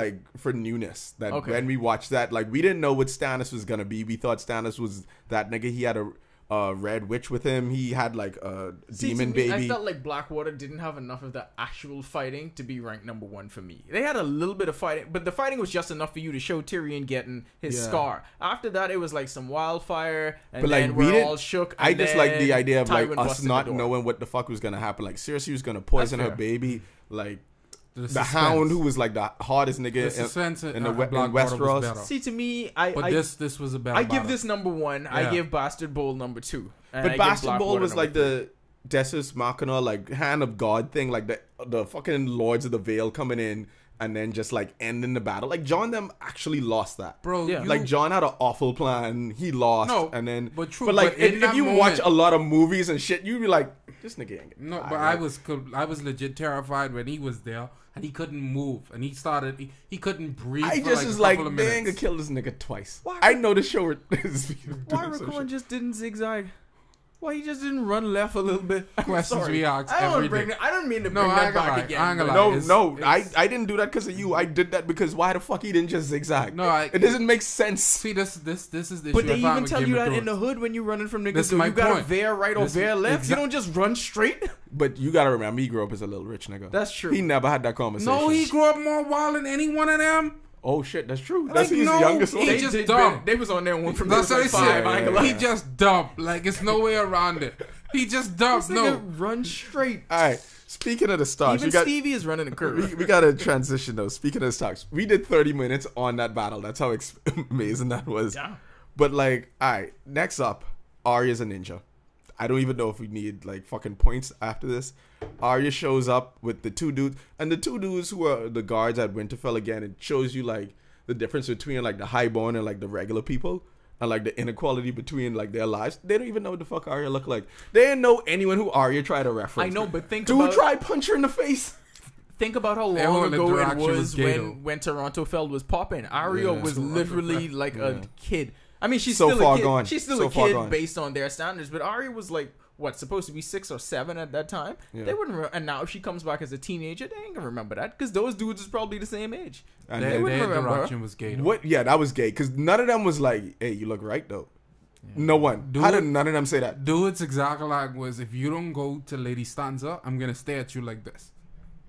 newness. That Okay. when we watched that, like we didn't know what Stannis was gonna be. We thought Stannis was that nigga. He had a red witch with him. He had like a demon to me, baby. I felt like Blackwater didn't have enough of the actual fighting to be ranked number 1 for me. They had a little bit of fighting, but the fighting was just enough for you to show Tyrion getting his Yeah. scar. After that, it was like some wildfire, and But, like, then we we're didn't- all shook. I and just like the then idea of like Tywin us busted the not door. knowing what the fuck was gonna happen. Like seriously, was gonna poison her fair. baby. Like the suspense. Hound, who was like the hardest nigga The suspense in Blackwater Westeros. was better. See, to me, But this was a better I give battle. this number 1. I Yeah. give Bastard Bowl number 2. And I But give Bastard Bowl Blackwater was number like 3. the Desus Machina, like hand of God thing, like the fucking Lords of the Vale coming in and then just like ending the battle. Like John them actually lost that. Bro, Yeah. Like John had an awful plan. He lost, No, and then but true, But like but in if that you moment- watch a lot of movies and shit, you'd be like, this nigga ain't getting No, tired. but Like, I was legit terrified when he was there and he couldn't move and he started he couldn't breathe. I for just like was a like, couple of they ain't minutes. gonna kill this nigga twice. Why- I know the show is Why Raekwon just didn't zigzag? Why he just didn't run left a little bit? Questions we ask I every don't, day. I don't mean to No, bring I that ain't gonna back lie. again. I ain't gonna but- lie. No, It's- I didn't do that because of you. I did that because why the fuck he didn't just zigzag? No, it doesn't make sense. See, this is the issue. But they I found even with tell Game you of that in Thrones. the hood when you're running from niggas. This is So my you gotta point. veer right or This- veer left. exact- You don't just run straight. But you gotta remember, he grew up as a little rich nigga. That's true. He never had that conversation. No, he grew up more wild than any one of them. Oh shit, that's true. That's Like, he's no, the youngest one. he They just did dumb. better. They was on there one from That's what I like said. five. I ain't gonna lie. He just dumped. Like, it's no way around it. He just dumped. This No. nigga run straight. All right. Speaking of the stars, Even we got Stevie is running a curve. we got to transition though. Speaking of the stars, we did 30 minutes on that battle. That's how amazing that was. Yeah. But like, all right. Next up, Arya's a ninja. I don't even know if we need like fucking points after this. Arya shows up with the two dudes, and the two dudes who are the guards at Winterfell again. It shows you like the difference between like the highborn and like the regular people, and like the inequality between like their lives. They don't even know what the fuck Arya look like. They didn't know anyone who Arya tried to reference. I know, but think Dude about tried punch her in the face. think about how Their long whole ago it interaction was was gay, when Toronto Fell was popping. Arya Yeah. was literally like a kid. I mean, she's So still far a kid. gone. She's still So a far kid gone. based on their standards. But Arya was like what, supposed to be 6 or 7 at that time. Yeah. They wouldn't. And now if she comes back as a teenager, they ain't gonna remember that because those dudes is probably the same age. And Their, then, wouldn't their remember her. interaction was gay. Though. what? Yeah, that was gay because none of them was like, "Hey, you look right though." No one. How did none of them say that? Dude's exact line was, "If you don't go to Lady Stanza, I'm gonna stare at you like this."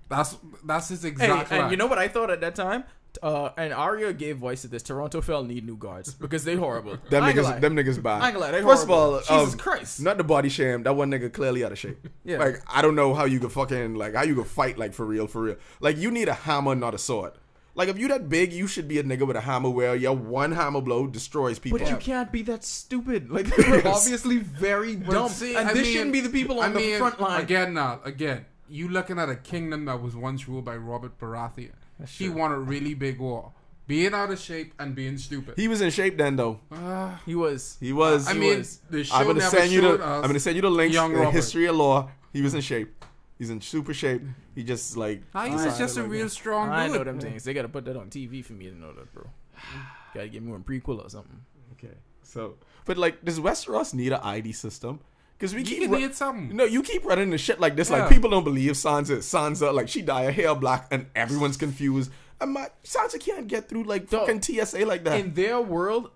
That's his Hey, exact line. and you know what I thought at that time? And Arya gave voice to this. Toronto Fell need new guards because they horrible. Them I ain't gonna lie. niggas bad. I ain't gonna lie, they First of horrible. all, Jesus Christ. not the body shame. That one nigga clearly out of shape. Yeah. Like I don't know how you could fucking like how you could fight like for real. Like you need a hammer, not a sword. Like if you that big, you should be a nigga with a hammer where your one hammer blow destroys people. But you can't be that stupid. Like they're obviously very dumb. see, and I this mean- shouldn't be the people on the front line. Again, you looking at a kingdom that was once ruled by Robert Baratheon. He true. won a really big war. Being out of shape and being stupid. He was in shape then though. He was. He was. I He mean, was. the show I'm gonna never send you showed the. us I'm gonna send you the links. young The Robert. history of law. He was in shape. He's in super shape. He just like. He was just a like real that. strong I know dude. them things. They gotta put that on TV for me to know that, bro. Gotta get me one prequel or something. Okay. So, but like, does Westeros need an ID system? Because we keep. You need something. No, you keep running the shit like this. Yeah. Like people don't believe Sansa. Like she dye her hair black and everyone's confused. And Sansa can't get through like fucking TSA like that. In their world,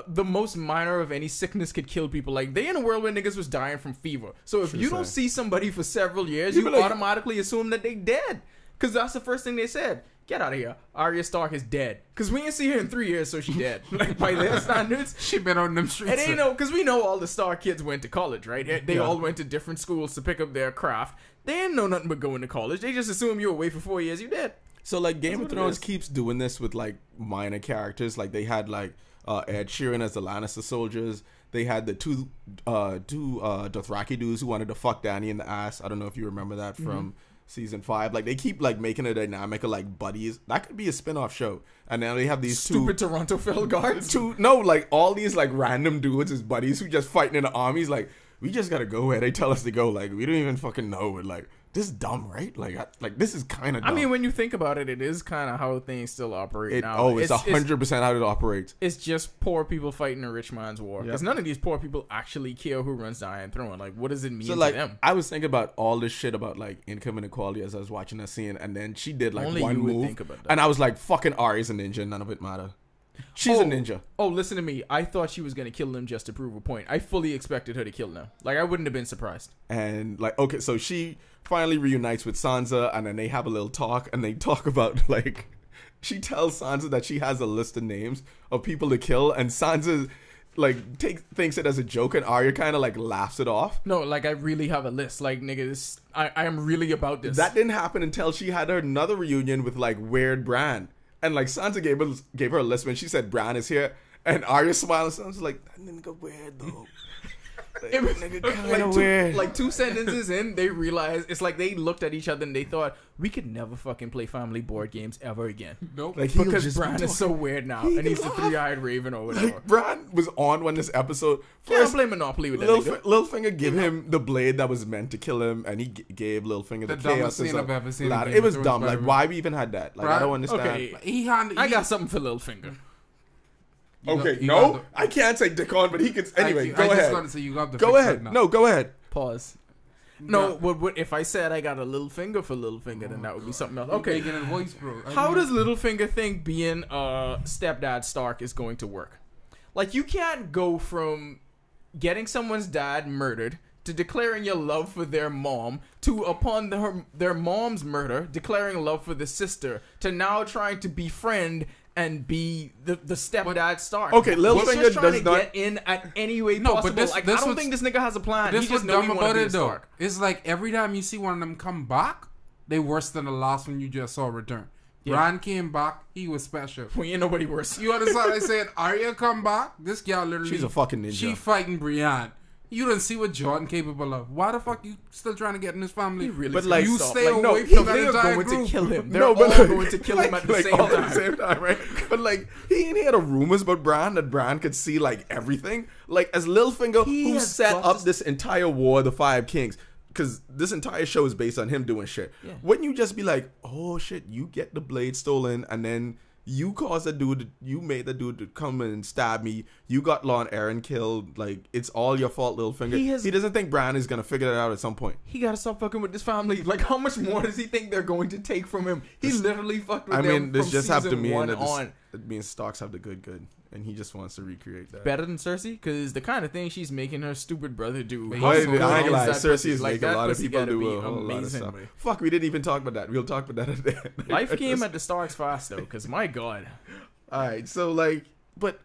the most minor of any sickness could kill people. Like they in a world where niggas was dying from fever. So if True you don't say. see somebody for several years, You you be like- automatically assume that they dead. Because that's the first thing they said. Get out of here. Arya Stark is dead. Because we ain't see her in 3 years, so she dead. Like by their standards. She been on them streets. It ain't no, because we know all the Stark kids went to college, right? They all went to different schools to pick up their craft. They didn't know nothing but going to college. They just assume you were away for 4 years, you dead. So like Game That's of what it Thrones is. keeps doing this with like minor characters. Like they had like Ed Sheeran as the Lannister soldiers. They had the two Dothraki dudes who wanted to fuck Dany in the ass. I don't know if you remember that from season 5. Like they keep like making a dynamic of like buddies. That could be a spin-off show. And now they have these Stupid Toronto Fell guards. like all these like random dudes as buddies who just fighting in the armies. Like we just gotta go where they tell us to go. Like we don't even fucking know. But like this is dumb, right? Like this is kind of dumb. I mean, when you think about it, it is kind of how things still operate now. It's 100% how it operates. It's just poor people fighting a rich man's war. Because none of these poor people actually care who runs the Iron Throne. Like, what does it mean So to like them? I was thinking about all this shit about like income inequality as I was watching that scene, and then she did like Only one you would move, think about that. and I was like, "Fucking Arya's a ninja. None of it matter. She's a ninja." Oh, listen to me. I thought she was going to kill them just to prove a point. I fully expected her to kill them. Like, I wouldn't have been surprised. And like, okay, so she finally reunites with Sansa, and then they have a little talk, and they talk about like, she tells Sansa that she has a list of names of people to kill, and Sansa like thinks it as a joke, and Arya kind of like laughs it off. No, like, I really have a list. Like, niggas, I am really about this. That didn't happen until she had another reunion with like Weird Bran. And like Sansa gave her a list when she said Bran is here, and Arya smiled. And Sansa's like, "That nigga weird though." Like, It was nigga like kinda weird. like 2 sentences in, they realized it's like they looked at each other and they thought we could never fucking play family board games ever again. Nope. Like he'll Because just be Bran is talking. so weird now, He and he's the can laugh. 3-eyed raven or whatever. Like Bran was on when this episode Can't first. play Monopoly with that nigga. Littlefinger give him the blade that was meant to kill him, and he gave Littlefinger the The chaos. dumbest and scene stuff. I've ever seen in Ladder. Game It of was Thrones, dumb. by Like the way. why we even had that? Like I Bran- don't understand. Okay, He I got something for Littlefinger. Okay, you no, got I can't say dick on, but he can. Anyway, go I ahead. just gotta say you got the Go fix ahead. right now. No, go ahead. Pause. No, what if I said I got a little finger for Littlefinger, then that would be something else. You're Okay. making a voice, bro. How does Littlefinger think being stepdad Stark is going to work? Like, you can't go from getting someone's dad murdered to declaring your love for their mom to, upon their mom's murder, declaring love for the sister to now trying to befriend and be the stepdad Stark. Okay, He's Littlefinger just trying does to not- get in at any way No, but possible. this- like, this I don't was- think this nigga has a plan. This He was just know he dumb wanna about be a it though. Stark. It's like every time you see one of them come back, they worse than the last one you just saw return. Yeah. Bran came back, he was special. We ain't nobody worse. You understand? I said Arya come back. This girl literally, She's a fucking ninja. She fighting Brienne. You didn't see what Jordan capable of. Why the fuck you still trying to get in his family? He really But, stop. like, you Stop. stay Like, no, away from that they are entire going group. to kill him. They're No, all but going to kill him at the same all time. at the same time, right? But like he had a rumors about Bran that Bran could see like everything. Like as Littlefinger, He who has set got up to- this entire war of the Five Kings, because this entire show is based on him doing shit. Yeah. Wouldn't you just be like, oh shit, you get the blade stolen, and then you caused a dude, you made the dude to come and stab me. You got Lon Aaron killed. Like it's all your fault, Littlefinger. He doesn't think Bran is gonna figure that out at some point. He gotta stop fucking with this family. Like, how much more does he think they're going to take from him? He literally fucked with I them mean, this from just have to season mean one that on. it means Starks have the good, and he just wants to recreate that. Better than Cersei, because the kind of thing she's making her stupid brother do. Wait, how Boy, so good I ain't is gonna lie, that Cersei pussy? is Like, making a that lot of pussy people gotta do be a whole lot of amazing, stuff. boy. Fuck, we didn't even talk about that. We'll talk about that at the end. Life came at the Starks fast though, because my god. All right, so like, but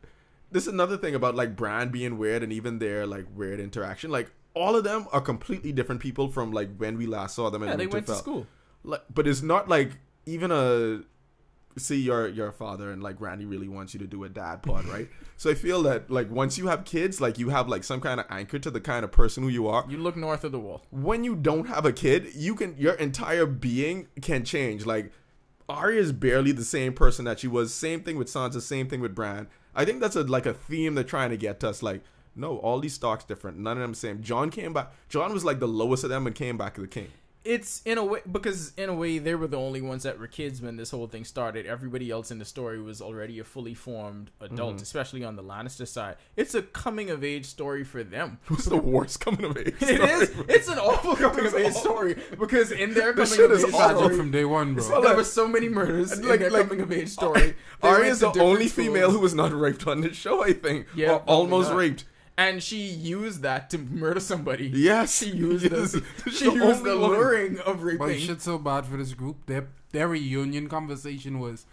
this is another thing about like Bran being weird and even their like weird interaction. Like all of them are completely different people from like when we last saw them in Yeah, they went to Winterfell. school. Like, but it's not like even a see your father and like Randy really wants you to do a dad pod, right? So I feel that like once you have kids, like you have like some kind of anchor to the kind of person who you are. You look north of the wall. When you don't have a kid, your entire being can change. Like Arya is barely the same person that she was. Same thing with Sansa. Same thing with Bran. I think that's a theme they're trying to get to us. Like, no, all these Starks different. None of them same. Jon came back. Jon was like the lowest of them and came back as the king. It's in a way because in a way they were the only ones that were kids when this whole thing started. Everybody else in the story was already a fully formed adult, especially on the Lannister side. It's a coming of age story for them. Who's the worst coming of age? It is. It's an awful coming of age story because in their This coming shit of is age awful. story, from day one, bro. there were so many murders in Like- their like- coming of age story. They Arya went is to the different only female schools. who was not raped on this show, I think. Yeah, Or almost probably not. raped. And she used that to murder somebody. Yes. She used Yes. the She's she used only the one. luring of But raping. shit's so bad for this group. Their reunion conversation was,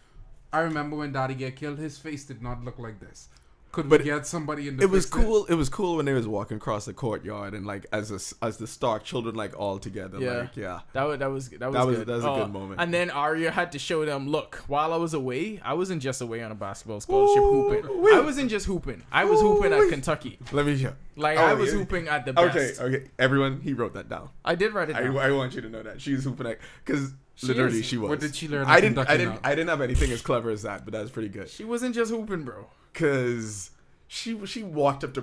I remember when Daddy get killed, his face did not look like this. Could But we get somebody in the It was fix cool. It was cool when they was walking across the courtyard and like as the Stark children like all together. Yeah. Like, yeah. That was was- good. that was a good moment. And then Arya had to show them, look, while I was away, I wasn't just away on a basketball scholarship hooping. Ooh-wee. I wasn't just hooping. I was hooping at Ooh-wee. Kentucky. Let me hear. Like Oh, I was yeah. hooping at the Okay, best. okay. Everyone, he wrote that down. I did write it down. I want you to know that she's hooping at because She literally is. she was. What did she learn? I at didn't. Kentucky now? I didn't have anything as clever as that, but that was pretty good. She wasn't just hooping, bro. Cause she walked up to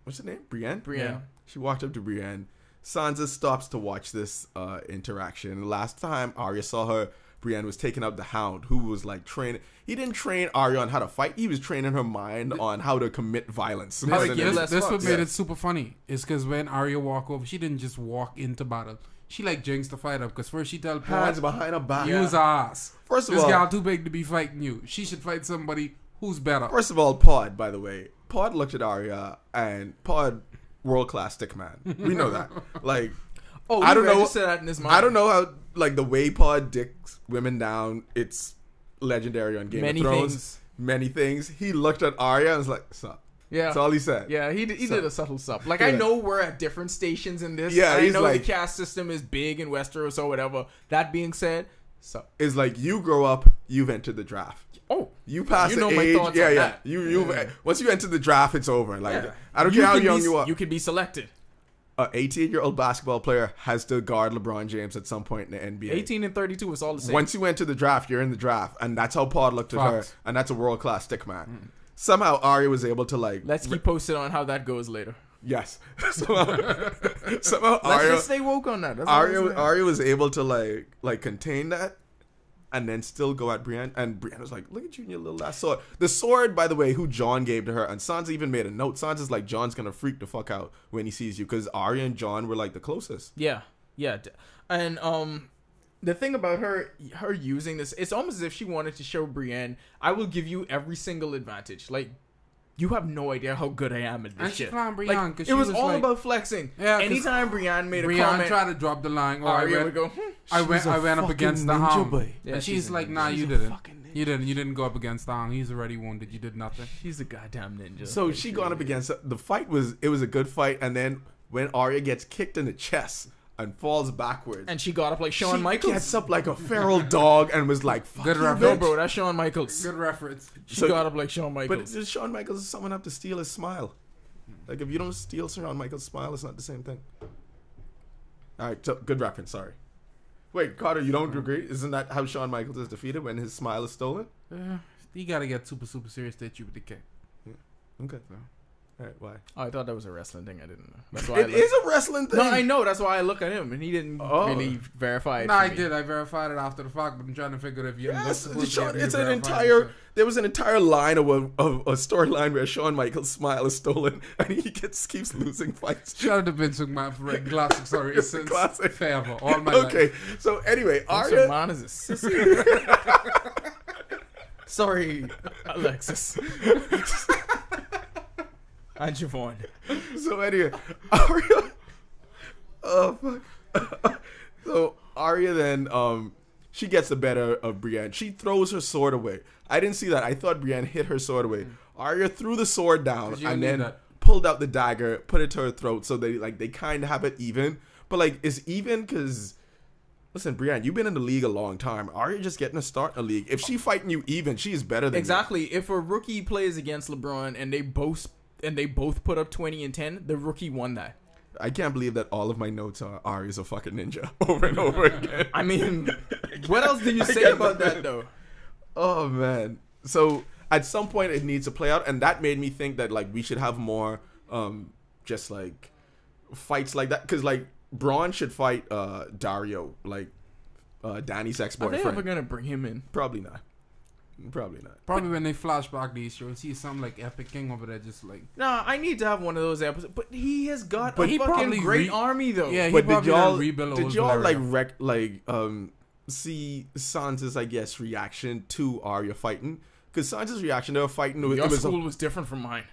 what's her name? Brienne. Brienne. She walked up to Brienne. Sansa stops to watch this interaction. Last time Arya saw her, Brienne was taking out the Hound, who was like training. He didn't train Arya on how to fight. He was training her mind on how to commit violence. How to More give than less That's what fucks. made Yeah. it super funny. Is because when Arya walk over, she didn't just walk into battle. She like jinxed the fight up. Because first she tell hands Paul, behind her back. Yeah. use her ass. First of This all, gal too big to be fighting you. She should fight somebody who's better. Pod, by the way, Pod looked at Arya and Pod, world class stick man. We know that. Like, Oh, I don't know. registered that in his mind. I don't know how like the way Pod dicks women down. It's legendary on Game Many of Thrones. things. Many things. He looked at Arya and was like, "Sup." Yeah. That's all he said. Yeah, he So- did a subtle sup. Like, I Yeah. know we're at different stations in this. Yeah, I he's know like- the caste system is big in Westeros or whatever. That being said, sup. It's like you grow up, you've entered the draft. Oh, You pass You the know my age. thoughts Yeah, on yeah. that. You once you enter the draft, it's over. Like yeah. I don't care how could young be, you are. You could be selected. An 18-year-old basketball player has to guard LeBron James at some point in the NBA. 18 and 32 is all the same. Once you enter the draft, you're in the draft, and that's how Pod looked at her, Facts. and that's a world class stick man. Somehow Arya was able to like. Let's keep posted on how that goes later. Yes. somehow Let's Arya, just stay woke on that. That's all I'm saying. Arya was able to like contain that, and then still go at Brienne. And Brienne was like, look at you and your little ass sword. The sword, by the way, who Jon gave to her. And Sansa even made a note. Sansa's like, Jon's going to freak the fuck out when he sees you. Because Arya and Jon were like the closest. Yeah. And the thing about her using this, it's almost as if she wanted to show Brienne, I will give you every single advantage. Like, you have no idea how good I am at this and shit. Brienne, Like, it was all about flexing. Yeah, anytime Brienne made a Brienne comment, tried to drop the line, or Arya would go, I went up against the hound. Yeah, and she's like, nah, you didn't. You didn't go up against the hound. He's already wounded. You did nothing. She's a goddamn ninja. So she gone up against the fight was a good fight, and then when Arya gets kicked in the chest and falls backwards, and she got up like Shawn Michaels. Gets up like a feral dog and was like, fuck good you, reference. No, bro, that's Shawn Michaels. Good reference. She got up like Shawn Michaels. But does Shawn Michaels, does someone have to steal his smile? Like, if you don't steal Shawn Michaels' smile, it's not the same thing. All right, so, good reference. Sorry. Wait, Carter, you don't agree? Isn't that how Shawn Michaels is defeated, when his smile is stolen? You gotta get super serious to hit you with the kick. Yeah. Okay. So. All right, why? Oh, I thought that was a wrestling thing. I didn't know. That's It is a wrestling thing. No, I know. That's why I look at him, and he didn't really verify it. No, I me. did. I verified it after the fact, but I'm trying to figure if you're Yes, supposed to get me it's to an verify entire. it. There was an entire line of a storyline where Shawn Michaels' smile is stolen, and he keeps losing fights. Shout out to Vince McMahon for writing classic story since Classic. forever. All my life. Okay, so anyway, Vince Arya. McMahon is a sissy. Sorry, Alexis. And Javon. So anyway, Arya. Oh fuck. So Arya then she gets the better of Brienne. She throws her sword away. I didn't see that. I thought Brienne hit her sword away. Arya threw the sword down and then pulled out the dagger, put it to her throat. So they kind of have it even. But like, it's even because, listen, Brienne, you've been in the league a long time. Arya just getting a start in the league. If she fighting you even, she is better than Exactly. If a rookie plays against LeBron and they both put up 20 and 10, the rookie won that. I can't believe that all of my notes are Arya's a fucking ninja over and over again. I mean, what else did you say about that though? Oh man. So at some point it needs to play out, and that made me think that like we should have more just like fights like that, because like Braun should fight Dario, like Dany's ex-boyfriend. Are they ever gonna bring him in? Probably not. Probably when they flash back these shows, see some like Epic King over there just like. Nah, I need to have one of those episodes. But he has got But a he fucking probably great army though. Yeah, he But probably done rebuild did old y'all Valeria. see Sansa's, I guess, reaction to Arya fighting? Because Sansa's reaction to her fighting, Your it was school was different from mine.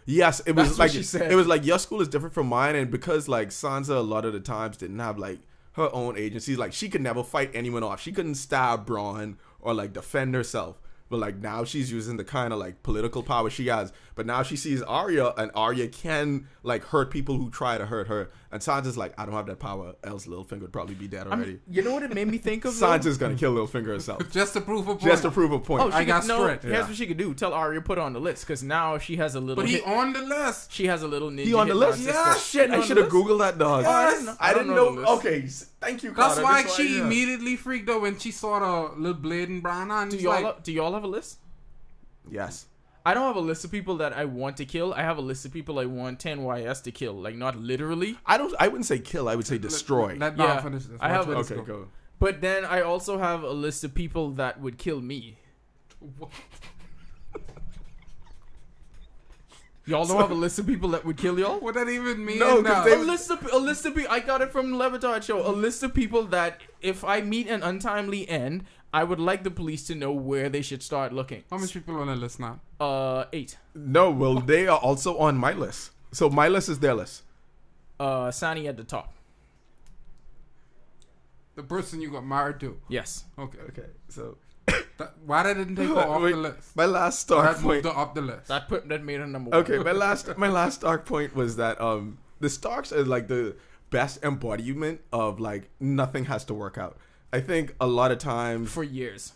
Yes, it That's was what like she said. it was like your school is different from mine, and because like Sansa a lot of the times didn't have like her own agency, like she could never fight anyone off. She couldn't stab Braun or like defend herself. But like now she's using the kind of like political power she has. But now she sees Arya, and Arya can like hurt people who try to hurt her. And Sansa's like, I don't have that power, else Littlefinger would probably be dead already. You know what it made me think of? though? Sansa's gonna kill Littlefinger herself. Just to prove a point. Just to prove a point. Oh, I got sprint. Here's what she could do: tell Arya put her on the list, because now she has a little. But he on the list. She has a little ninja. He on the hitman list? sister. Yeah, shit. He I on should the have list? Googled that, dog. Yes. I didn't don't know. the list. Okay, thank you, Carter. That's why That's she yeah. immediately freaked out when she saw the little blade and Bran on. Do She's y'all like, do y'all have a list? Yes. I don't have a list of people that I want to kill. I have a list of people I want 10YS to kill. Like, not literally. I wouldn't say kill. I would say destroy. Let Yeah. Dom finish this. I have- Watch where this Okay, go. go. But then I also have a list of people that would kill me. Y'all don't have a list of people that would kill y'all? What that even mean? No, 'cause now? they- A list of people. I got it from Levitard show. A list of people that if I meet an untimely end, I would like the police to know where they should start looking. How many people on the list now? 8. No, well, they are also on my list. So my list is their list. Sani at the top. The person you got married to. Yes. Okay. Okay, so Why they didn't take her off Wait, the list? my last dark That point. moved her up the list. That made her number 1. Okay, my last dark point was that the Starks are like the best embodiment of like nothing has to work out. I think a lot of times For years.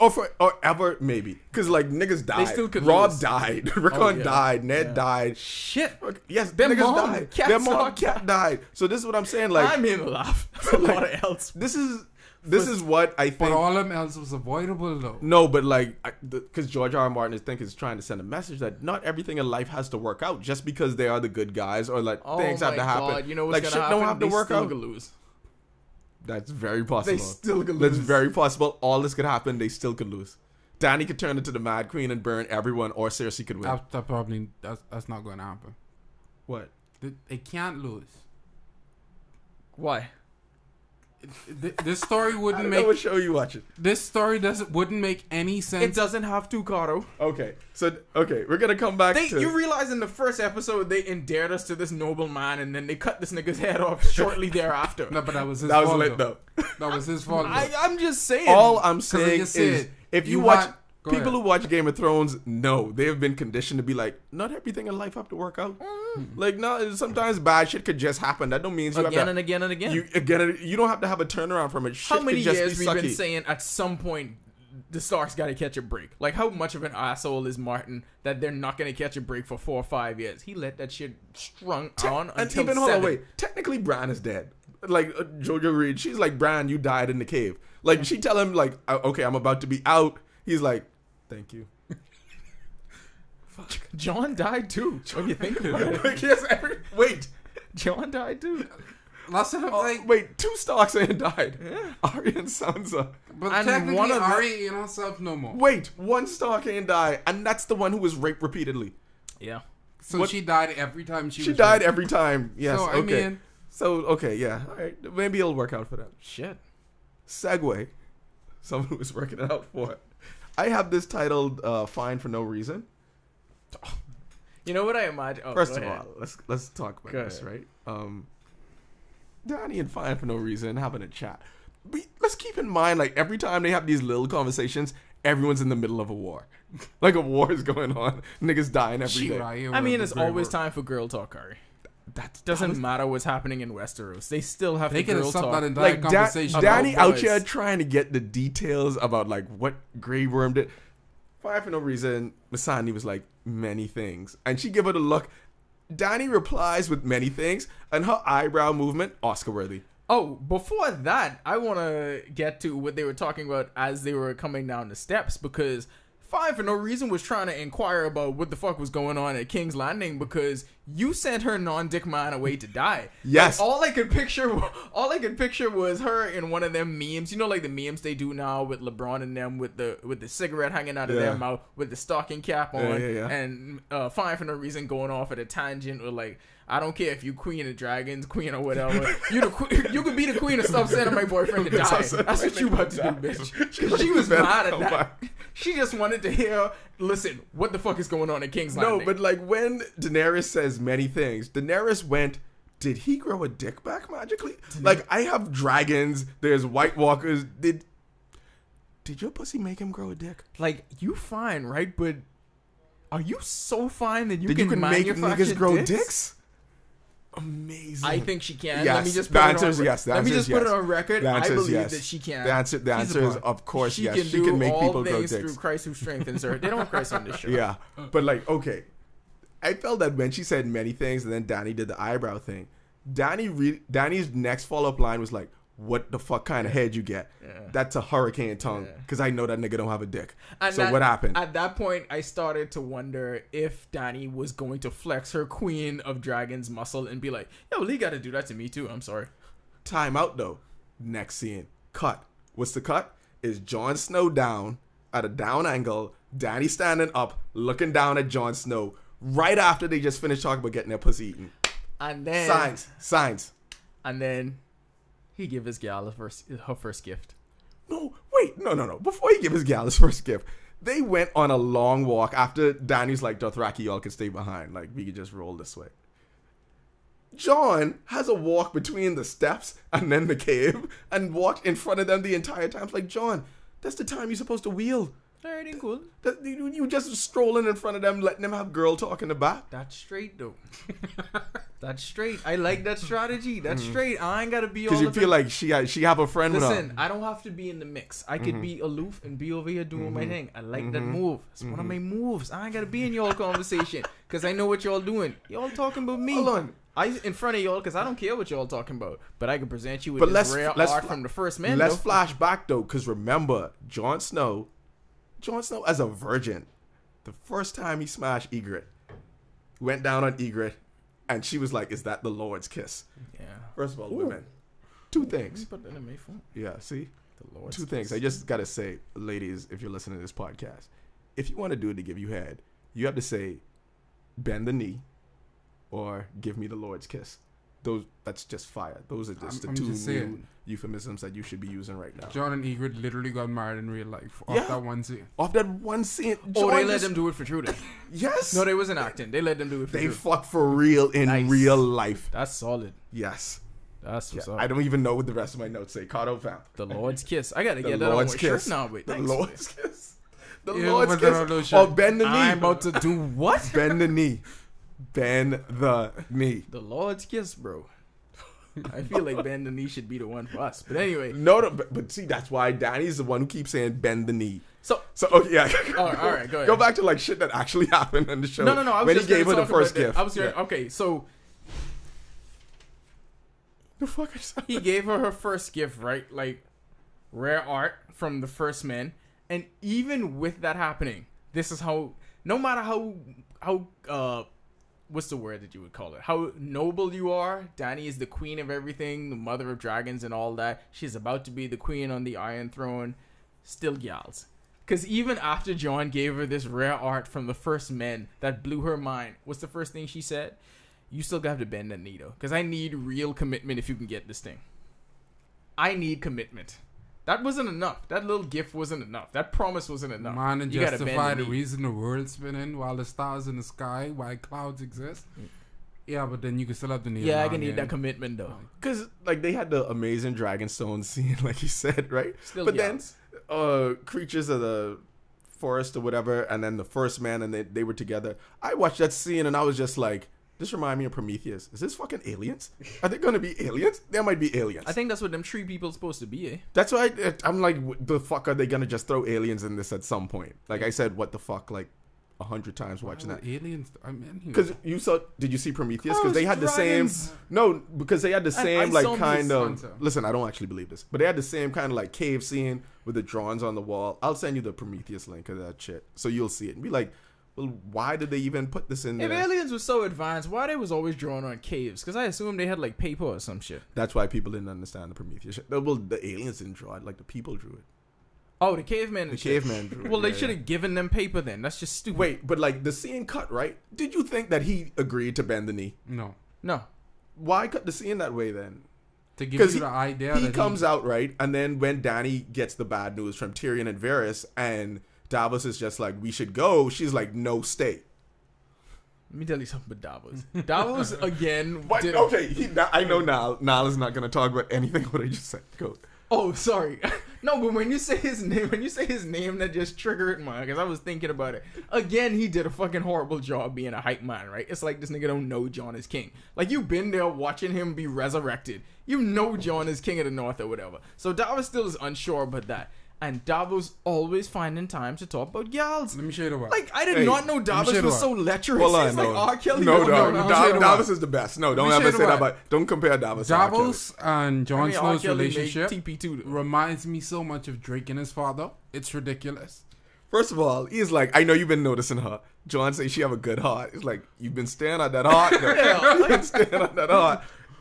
or ever maybe, because like niggas died. still could Rob lose. died. Rickon yeah. died. Ned Yeah. died. Shit. Yes, Their niggas mom, died. Cat Their mom, saw cat died. So this is what I'm saying. Like I made a laugh. That's a lot of else. this is what I think. But all them else was avoidable though. No, but like, because George R. R. Martin is trying to send a message that not everything in life has to work out just because they are the good guys or like things have to happen. God. You know what's like gonna shit happen? don't have to They work still out. gonna lose. That's very possible. They still could That's lose. very possible. All this could happen. They still could lose. Dany could turn into the Mad Queen and burn everyone, or Cersei could win. That's not going to happen. What? They can't lose. Why? This story I wouldn't don't make. know what show you watching. This story wouldn't make any It sense. doesn't have to, Caro. Okay, so we're gonna come back to. You realize in the first episode they endeared us to this noble man, and then they cut this nigga's head off shortly thereafter. No, but that was his That was fault. lit though. That was his fault. I'm just saying. All I'm 'Cause I saying just is, said, if you you watch want- Go people ahead. who watch Game of Thrones, know they have been conditioned to be like, not everything in life have to work out. Like, no, sometimes bad shit could just happen. That don't mean you again have to, and again and again. you don't have to have a turnaround from it. Shit How many could just years be we've been sucky. saying at some point the Starks got to catch a break? Like, how much of an asshole is Martin that they're not going to catch a break for 4 or 5 years? He let that shit strung on And until even hold on, 7. wait. Technically, Bran is dead. Like Jojo Reed, she's like, Bran, you died in the cave. Like she tell him like, okay, I'm about to be out. He's like, thank you. Fuck. John died too. When you think about it, Like, yes, wait. John died too. Last time, like, Wait, 2 Starks ain't died. Yeah. Arya and Sansa. but and technically, one of Arya ain't herself no more. Wait, 1 Stark ain't die, and that's the one who was raped repeatedly. Yeah. So What- she died every time she She was died raped. every time. Yes. So, I okay. mean- So okay, yeah. All right. Maybe it'll work out for them. Shit. Segue. Someone who was working it out for it. I have this titled "Fine for No Reason." You know what I imagine? Oh, First go of ahead. all, let's talk about Go this, ahead. right? Danny and Fine for No Reason having a chat. But let's keep in mind, like every time they have these little conversations, everyone's in the middle of a war. Like a war is going on. Niggas dying every day. I mean, it's always time for girl talk, Curry. That Doesn't matter what's happening in Westeros. They still have They to could have girl stopped talk. that entire like conversation. Danny about out boys. here trying to get the details about like what Grey Worm did. Fine for No Reason. Missandei was like many things, and she give it a look. Danny replies with many things, and her eyebrow movement Oscar worthy. Oh, before that, I want to get to what they were talking about as they were coming down the steps, because Fine for No Reason was trying to inquire about what the fuck was going on at King's Landing, because you sent her non-dick man away to die. Yes. Like, all I could picture was her in one of them memes. You know, like the memes they do now with LeBron and them with the cigarette hanging out of Yeah. their mouth with the stocking cap on, yeah. and Fine for No Reason going off at a tangent with like, I don't care if you queen of dragons, queen or whatever. You could be the queen and stop sending my boyfriend to die. That's what you about to do, bitch. Because she was mad at that. She just wanted to hear, listen, what the fuck is going on at King's Landing? No, but like when Daenerys says many things, Daenerys went, did he grow a dick back magically? Like I have dragons, there's White Walkers. Did your pussy make him grow a dick? like, you fine, right? But are you so fine that you Did can you make manufacture niggas grow dicks? dicks? Amazing. I think she can. Yes. Let me just The put it answer on is yes. The Let me answer just is put yes. it on record. The I answer is believe yes. that she can. The answer She's a is boy. of course She yes. can She do can make all people grow things dicks. through Christ who strengthens her. They don't have Christ on this show. Yeah, but like okay, I felt that when she said many things and then Danny did the eyebrow thing, Danny's next follow up line was like, "What the fuck kind of head you get? Yeah. That's a hurricane tongue Yeah. because I know that nigga don't have a dick." And So what happened? At that point, I started to wonder if Dany was going to flex her Queen of Dragons muscle and be like, "Yo, Lee got to do that to me too." I'm sorry. Time out though. Next scene, cut. What's the cut? Is Jon Snow down at a down angle, Danny standing up, looking down at Jon Snow right after they just finished talking about getting their pussy eaten. And then Signs. And then he give his gal her first gift. No, wait, no. Before he gave his gal his first gift, they went on a long walk after Danny's like, Dothraki, y'all can stay behind. Like, we could just roll this way. John has a walk between the steps and then the cave and walked in front of them the entire time. It's like, John, that's the time you're supposed to wield. Alright, ain't cool. You just strolling in front of them, letting them have girl talk in the back. That's straight though. That's straight. I like that strategy. That's straight. I ain't gotta be all. Because you of feel it. like she have a friend with Listen, her. I don't have to be in the mix. I could be aloof and be over here doing my thing. I like that move. It's one of my moves. I ain't gotta be in y'all conversation because I know what y'all doing. Y'all talking about me. Hold on. I in front of y'all because I don't care what y'all talking about. But I can present you with But this rare art fla- from the first man. Let's though. flash back though, because remember, Jon Snow as a virgin, the first time he smashed Ygritte, went down on Ygritte, and she was like, "Is that the Lord's kiss?" Yeah. First of all, women, Two Let me things. put that in my phone. Yeah, see? The Lord's Two things. I just got to say, ladies, if you're listening to this podcast, if you want a dude to give you head, you have to say, bend the knee or give me the Lord's kiss. That's just fire. Those are just I'm the two just new saying. euphemisms that you should be using right now. John and Egret literally got married in real life off Yeah. that one scene. Off that one scene. Oh, they let just- them do it for true then. Yes. No, they wasn't acting. They let them do it for They true. fuck for real in Nice. real life. That's solid. Yes. That's what's Yeah, up. I don't even know what the rest of my notes say. Cardo fam. The Lord's kiss. I gotta The get that Lord's on my kiss. shirt now. Wait, The thanks. Lord's kiss. The Yeah, Lord's put that on kiss. those Or shirts. bend the knee. I'm about to do what? Bend the knee. Bend the knee. The Lord's kiss, bro. I feel like bend the knee should be the one for us. But anyway, No, but see, that's why Danny's the one who keeps saying bend the knee. so So, okay, yeah. all right, go ahead. Go back to like shit that actually happened in the show. no. I was when just he gave her gonna the talk first about that. gift. I was gonna, Yeah. okay. So The fuck is that? he gave her first gift, right? Like rare art from the first men, and even with that happening, this is how. No matter how what's the word that you would call it? How noble you are. Dany is the queen of everything, the mother of dragons and all that. She's about to be the queen on the Iron Throne. Still gals. Because even after Jon gave her this rare art from the first men that blew her mind, what's the first thing she said? You still got to bend that knee, though. Because I need real commitment if you can get this thing. I need commitment. That wasn't enough. That little gift wasn't enough. That promise wasn't enough. Man, and You gotta justify bend the knee. reason the world's spinning while the stars in the sky, while clouds exist. Yeah, but then you can still have the knee. Yeah, I around can need it. that commitment, though. Because like they had the amazing Dragonstone scene, like you said, right? Still but gals. then creatures of the forest or whatever, and then the first man, and they were together. I watched that scene and I was just like, this reminded me of Prometheus. Is this fucking aliens? Are they gonna be aliens? There might be aliens. I think that's what them tree people supposed to be, eh? That's why I'm like, the fuck are they gonna just throw aliens in this at some point? Like I said, what the fuck, like 100 times watching that. Aliens. I mean, Because did you see Prometheus? Because Close they had the dragons. same, no, because they had the same ice like zombies. kind of. Hunter. Listen, I don't actually believe this, but they had the same kind of like cave scene with the drawings on the wall. I'll send you the Prometheus link of that shit, so you'll see it and be like, well, why did they even put this in If there? aliens were so advanced, why they was always drawing on caves? Because I assume they had like paper or some shit. That's why people didn't understand the Prometheus shit. Well, the aliens didn't draw it, like the people drew it. Oh, the cavemen. The and shit. caveman drew it. Well, they yeah, should have given them paper then. That's just stupid. Wait, but like the scene cut, right? Did you think that he agreed to bend the knee? no. No. Why cut the scene that way then? To give Because you the idea he that comes out, right? And then when Dany gets the bad news from Tyrion and Varys, and Davos is just like, we should go, she's like, no, stay. Let me tell you something about Davos. Davos, again, What? did... Okay, I know Niall is not going to talk about anything what I just said. Go. Oh, sorry. No, but when you say his name, that just triggered mine, because I was thinking about it. Again, he did a fucking horrible job being a hype man, right? It's like this nigga don't know Jon is king. Like, you've been there watching him be resurrected. You know Jon is king of the north or whatever. So Davos still is unsure about that. And Davos always finding time to talk about gals. Let me show you the one. Like, I did Hey, not know Davos share was the so lecherous. Hold on, He's like no. R. Kelly. No, no. Davos is the best. No, don't Let me ever share say the that one. about, don't compare Davos to R. Kelly. Davos and Jon I mean, R. Snow's Kelly made relationship TP2 though. reminds me so much of Drake and his father. It's ridiculous. First of all, he's like, I know you've been noticing her. Jon says she have a good heart. It's like, you've been staring at that heart. though. You've been staring at that heart.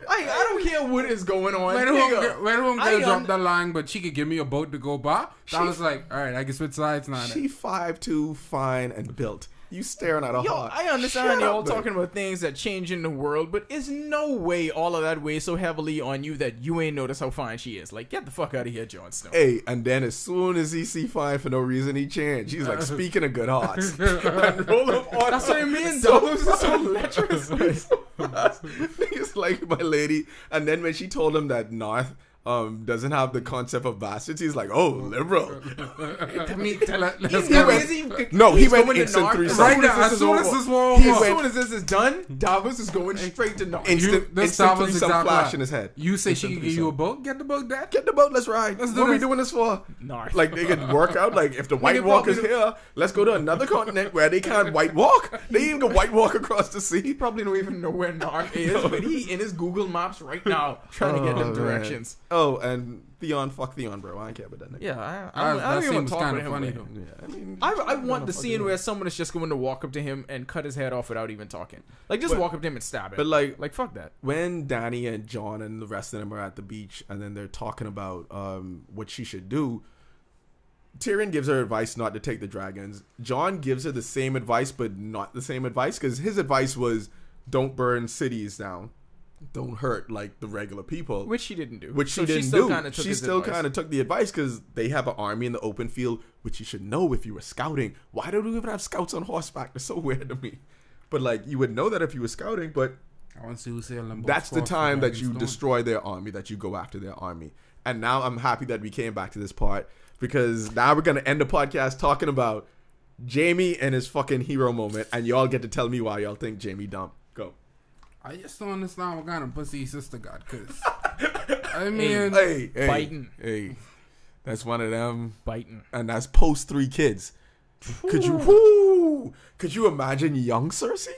I don't care what is going on. When home I girl dropped un- the line, but she could give me a boat to go by. I was like, all right, I can switch sides now. She 5'2", fine and built. You staring at a Yo, heart. I understand Shut y'all up, man. talking about things that change in the world, but it's no way all of that weighs so heavily on you that you ain't notice how fine she is. Like, get the fuck out of here, Jon Snow. Hey, and then as soon as he see fine for no reason, he changed. He's like, speaking of good hearts. And roll up on That's what I mean. so Davos is so lecherous. He's like, my lady. And then when she told him that North doesn't have the concept of bastards, he's like, oh, liberal. I mean, Let's he's go. going No, he he's went going to instant Narc. threesome. Right now, As as soon soon as as this this war He As went- soon as this is done, Davos is going straight to Narc. Instant This instant Davos threesome exact flash line. in his head. You say she Instant can give you threesome. a boat? Get the boat, Dad. Get the boat, let's ride. Let's What do are we this. doing this for? Narc. Like, they can work out. Like, if the White probably Walker's do- here, let's go to another continent where they can't white walk. They even can white walk across the He sea. probably don't even know where Narc is, but he in his Google Maps right now trying to get them Oh, directions. man. Oh, and Theon, fuck Theon, bro. I don't care about that nigga. Yeah, I That don't even scene want was to talk kind about of him. funny Right? though. Yeah, I mean, I want the fuck scene it. where someone is just going to walk up to him and cut his head off without even talking. Like, just But- walk up to him and stab him. But like fuck that. when Dany and Jon and the rest of them are at the beach, and then they're talking about what she should do. Tyrion gives her advice not to take the dragons. Jon gives her the same advice, but not the same advice, because his advice was, don't burn cities down. Don't hurt like the regular people. Which she didn't do. Which So she didn't still do. kinda took She his still advice. kind of took the advice because they have an army in the open field, which you should know if you were scouting. Why don't we even have scouts on horseback? That's so weird to me. But like, you would know that if you were scouting, but I want to see who sailed them. that's the time that you destroy their army, that you go after their army. And now I'm happy that we came back to this part, because now we're going to end the podcast talking about Jaime and his fucking hero moment, and y'all get to tell me why y'all think Jaime dumb. Go. I just don't understand what kind of pussy his sister got, cause I mean, Hey, Biting. Hey, that's one of them. Biting. And that's post 3 kids. Could you imagine young Cersei?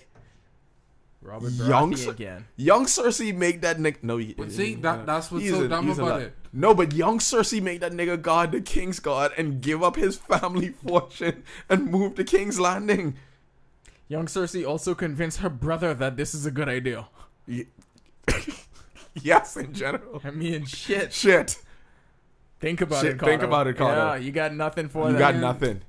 Robert Young Baratheon Cer- again. Young Cersei make that nigga. No, but see, that's what's so dumb about it. No, but young Cersei make that nigga god, the king's god, and give up his family fortune and move to King's Landing. Young Cersei also convinced her brother that this is a good idea. Yes, in general. I mean, shit. Shit. Think about Shit, it, Kato. think about it, Kato. Yeah, you got nothing for You that. got nothing.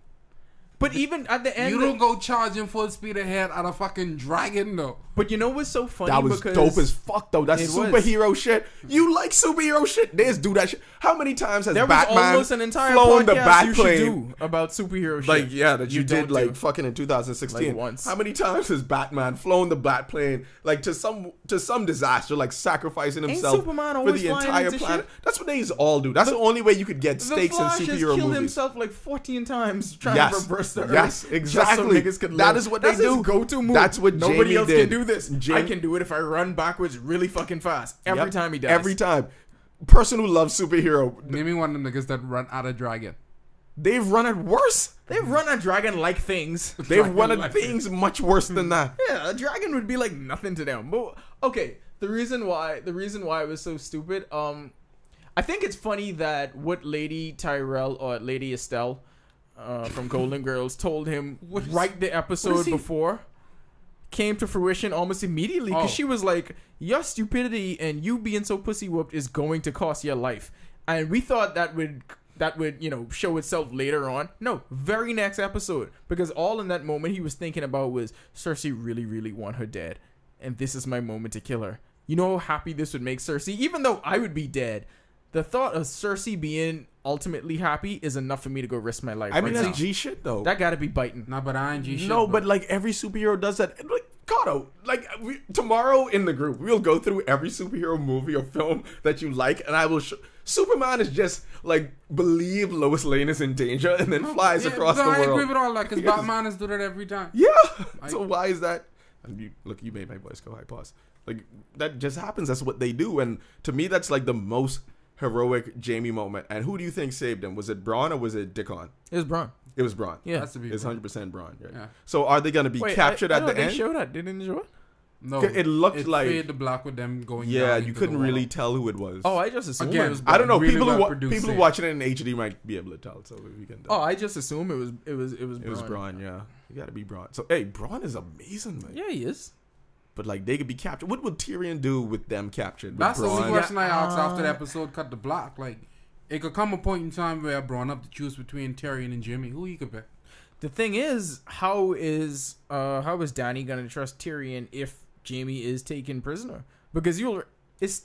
But even at the end, You don't go charging full speed ahead at a fucking dragon though. but you know what's so funny? That was because dope as fuck, though. That's It was. superhero shit. You like superhero shit? Just do that shit. How many times has there was Batman almost an entire flown the podcast bat you should plane? do about superhero shit. Like, yeah, that you did, don't like, do. fucking in 2016. Like, once. How many times has Batman flown the bat plane, like, to some disaster, like, sacrificing himself Superman for always the flying entire into planet? shit? That's what they all do. That's the only way you could get The stakes in Flash has superhero killed movies. himself like 14 times trying Yes. to reverse the Earth. Yes, exactly. Just so niggas could That live. is what That's they his do. go-to move. That's what Nobody Jaime else did. can do this. I Jaime- can do it if I run backwards really fucking fast. Every Yep. time he does. Every time. Person who loves superhero, Name me one of them niggas that run at a dragon. they've run it worse. They've run a dragon-like things. They've run at things much worse than that. Yeah, a dragon would be like nothing to them. But okay, the reason why it was so stupid, I think it's funny that what Lady Tyrell or Lady Estelle from Golden Girls told him the episode before came to fruition almost immediately, because she was like, your stupidity and you being so pussy whooped is going to cost your life. And we thought that would show itself later on. No, very next episode, because all in that moment he was thinking about was Cersei really, really want her dead, and this is my moment to kill her. You know how happy this would make Cersei, even though I would be dead. The thought of Cersei being ultimately happy is enough for me to go risk my life. I mean, right that's now. G shit, though. That gotta be biting. Nah, but I ain't G shit. No, but like every superhero does that. Like, Kato, like tomorrow in the group, we'll go through every superhero movie or film that you like, and I will show. Superman is just like, believe Lois Lane is in danger and then flies across the I world. agree with all that, because Yes. Batman is doing that every time. Yeah. So why is that? And you made my voice go high. Pause. Like, that just happens. That's what they do. And to me, that's like the most heroic Jaime moment. And who do you think saved him? Was it Bronn or was it Dickon? It was Bronn. It was Bronn. Yeah. That's to be It's fair. 100% Bronn. Right? Yeah. So are they going to be captured at the they end? showed that. Didn't they show it? No, It looked like- faded to black with them going. Yeah, down you into couldn't the really wall. tell who it was. Oh, I just assumed Again, it was. I don't know. really People well who produced people who scene. watching it in HD might be able to tell. So we can. Oh, I just assumed it was. It was. it was Bronn. Bronn. Yeah, you got to be Bronn. So hey, Bronn is amazing, man. Yeah, he is. But like they could be captured. What would Tyrion do with them captured? With That's the only Bronn? question I asked after the Uh, episode cut the block. Like, it could come a point in time where Braun up to choose between Tyrion and Jimmy. Who you could pick? The thing is, how is Dany gonna trust Tyrion if Jaime is taken prisoner? Because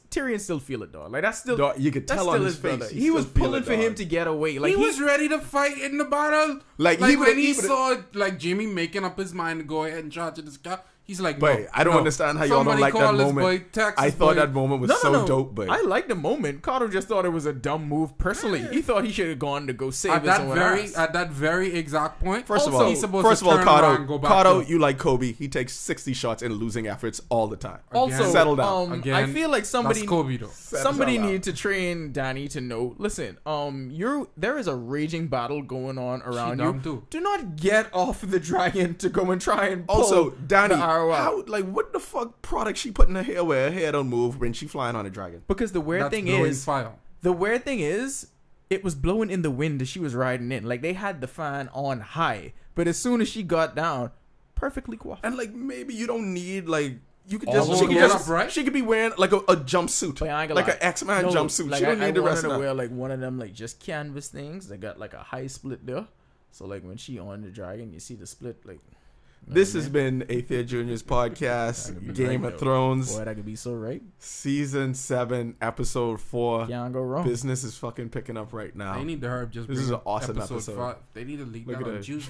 Tyrion still feel it, dog. Like that's still. Dog, you could That's tell still on his his face. brother. He He still was feel pulling it, for him dog. to get away. Like He was ready to fight in the battle. Like, Like he when he would've- saw like Jimmy making up his mind to go ahead and charge at this guy, he's like, But no, I don't no. understand how y'all don't Somebody like that call this moment. boy Texas I thought boy. that moment was so dope, but I liked the moment. Kato just thought it was a dumb move personally. He thought he should have gone to go save at his that own very ass. at that very exact point. First of Also, all, he's supposed to turn around Kato, and go back Kato, to- you like Kobe. He takes 60 shots in losing efforts all the time. Also, settle down. Again, I feel like somebody That's Kobe though. somebody Settle down. needed to train Dany to know. Listen, there is a raging battle going on around dumb you. too. Do not get off the dragon to go and try and pull Also, the Dany, arrow out. how, like, what the fuck product she put in her hair where her hair don't move when she flying on a dragon? Because the weird That's thing blowing is, fire. The weird thing is, it was blowing in the wind that she was riding in. Like, they had the fan on high. But as soon as she got down, perfectly coiffed. And like maybe you don't need like you could All just the she could way just up, right? she could be wearing like a jumpsuit, But I ain't gonna like lie. an X-Men No, jumpsuit. like, She don't I need the wanted rest of to that. wear like one of them like just canvas things. They got like a high split there. So like when she on the dragon, you see the split like. This has been Athea Junior's podcast, Game of Thrones, Boy, that could be so right. season 7, episode 4. Can't go wrong. Business is fucking picking up right now. They need to hurry just This bring is an up awesome episode. 5. They need to leak Look that at on it. juice.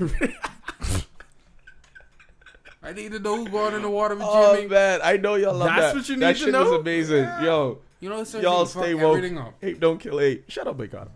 I need to know who's going in the water with Oh Jimmy. man, I know y'all love That's that. what you that need to shit know? was amazing. Yo, You know, y'all stay woke. everything up. Hate don't kill hate. Shut up, Big Adam.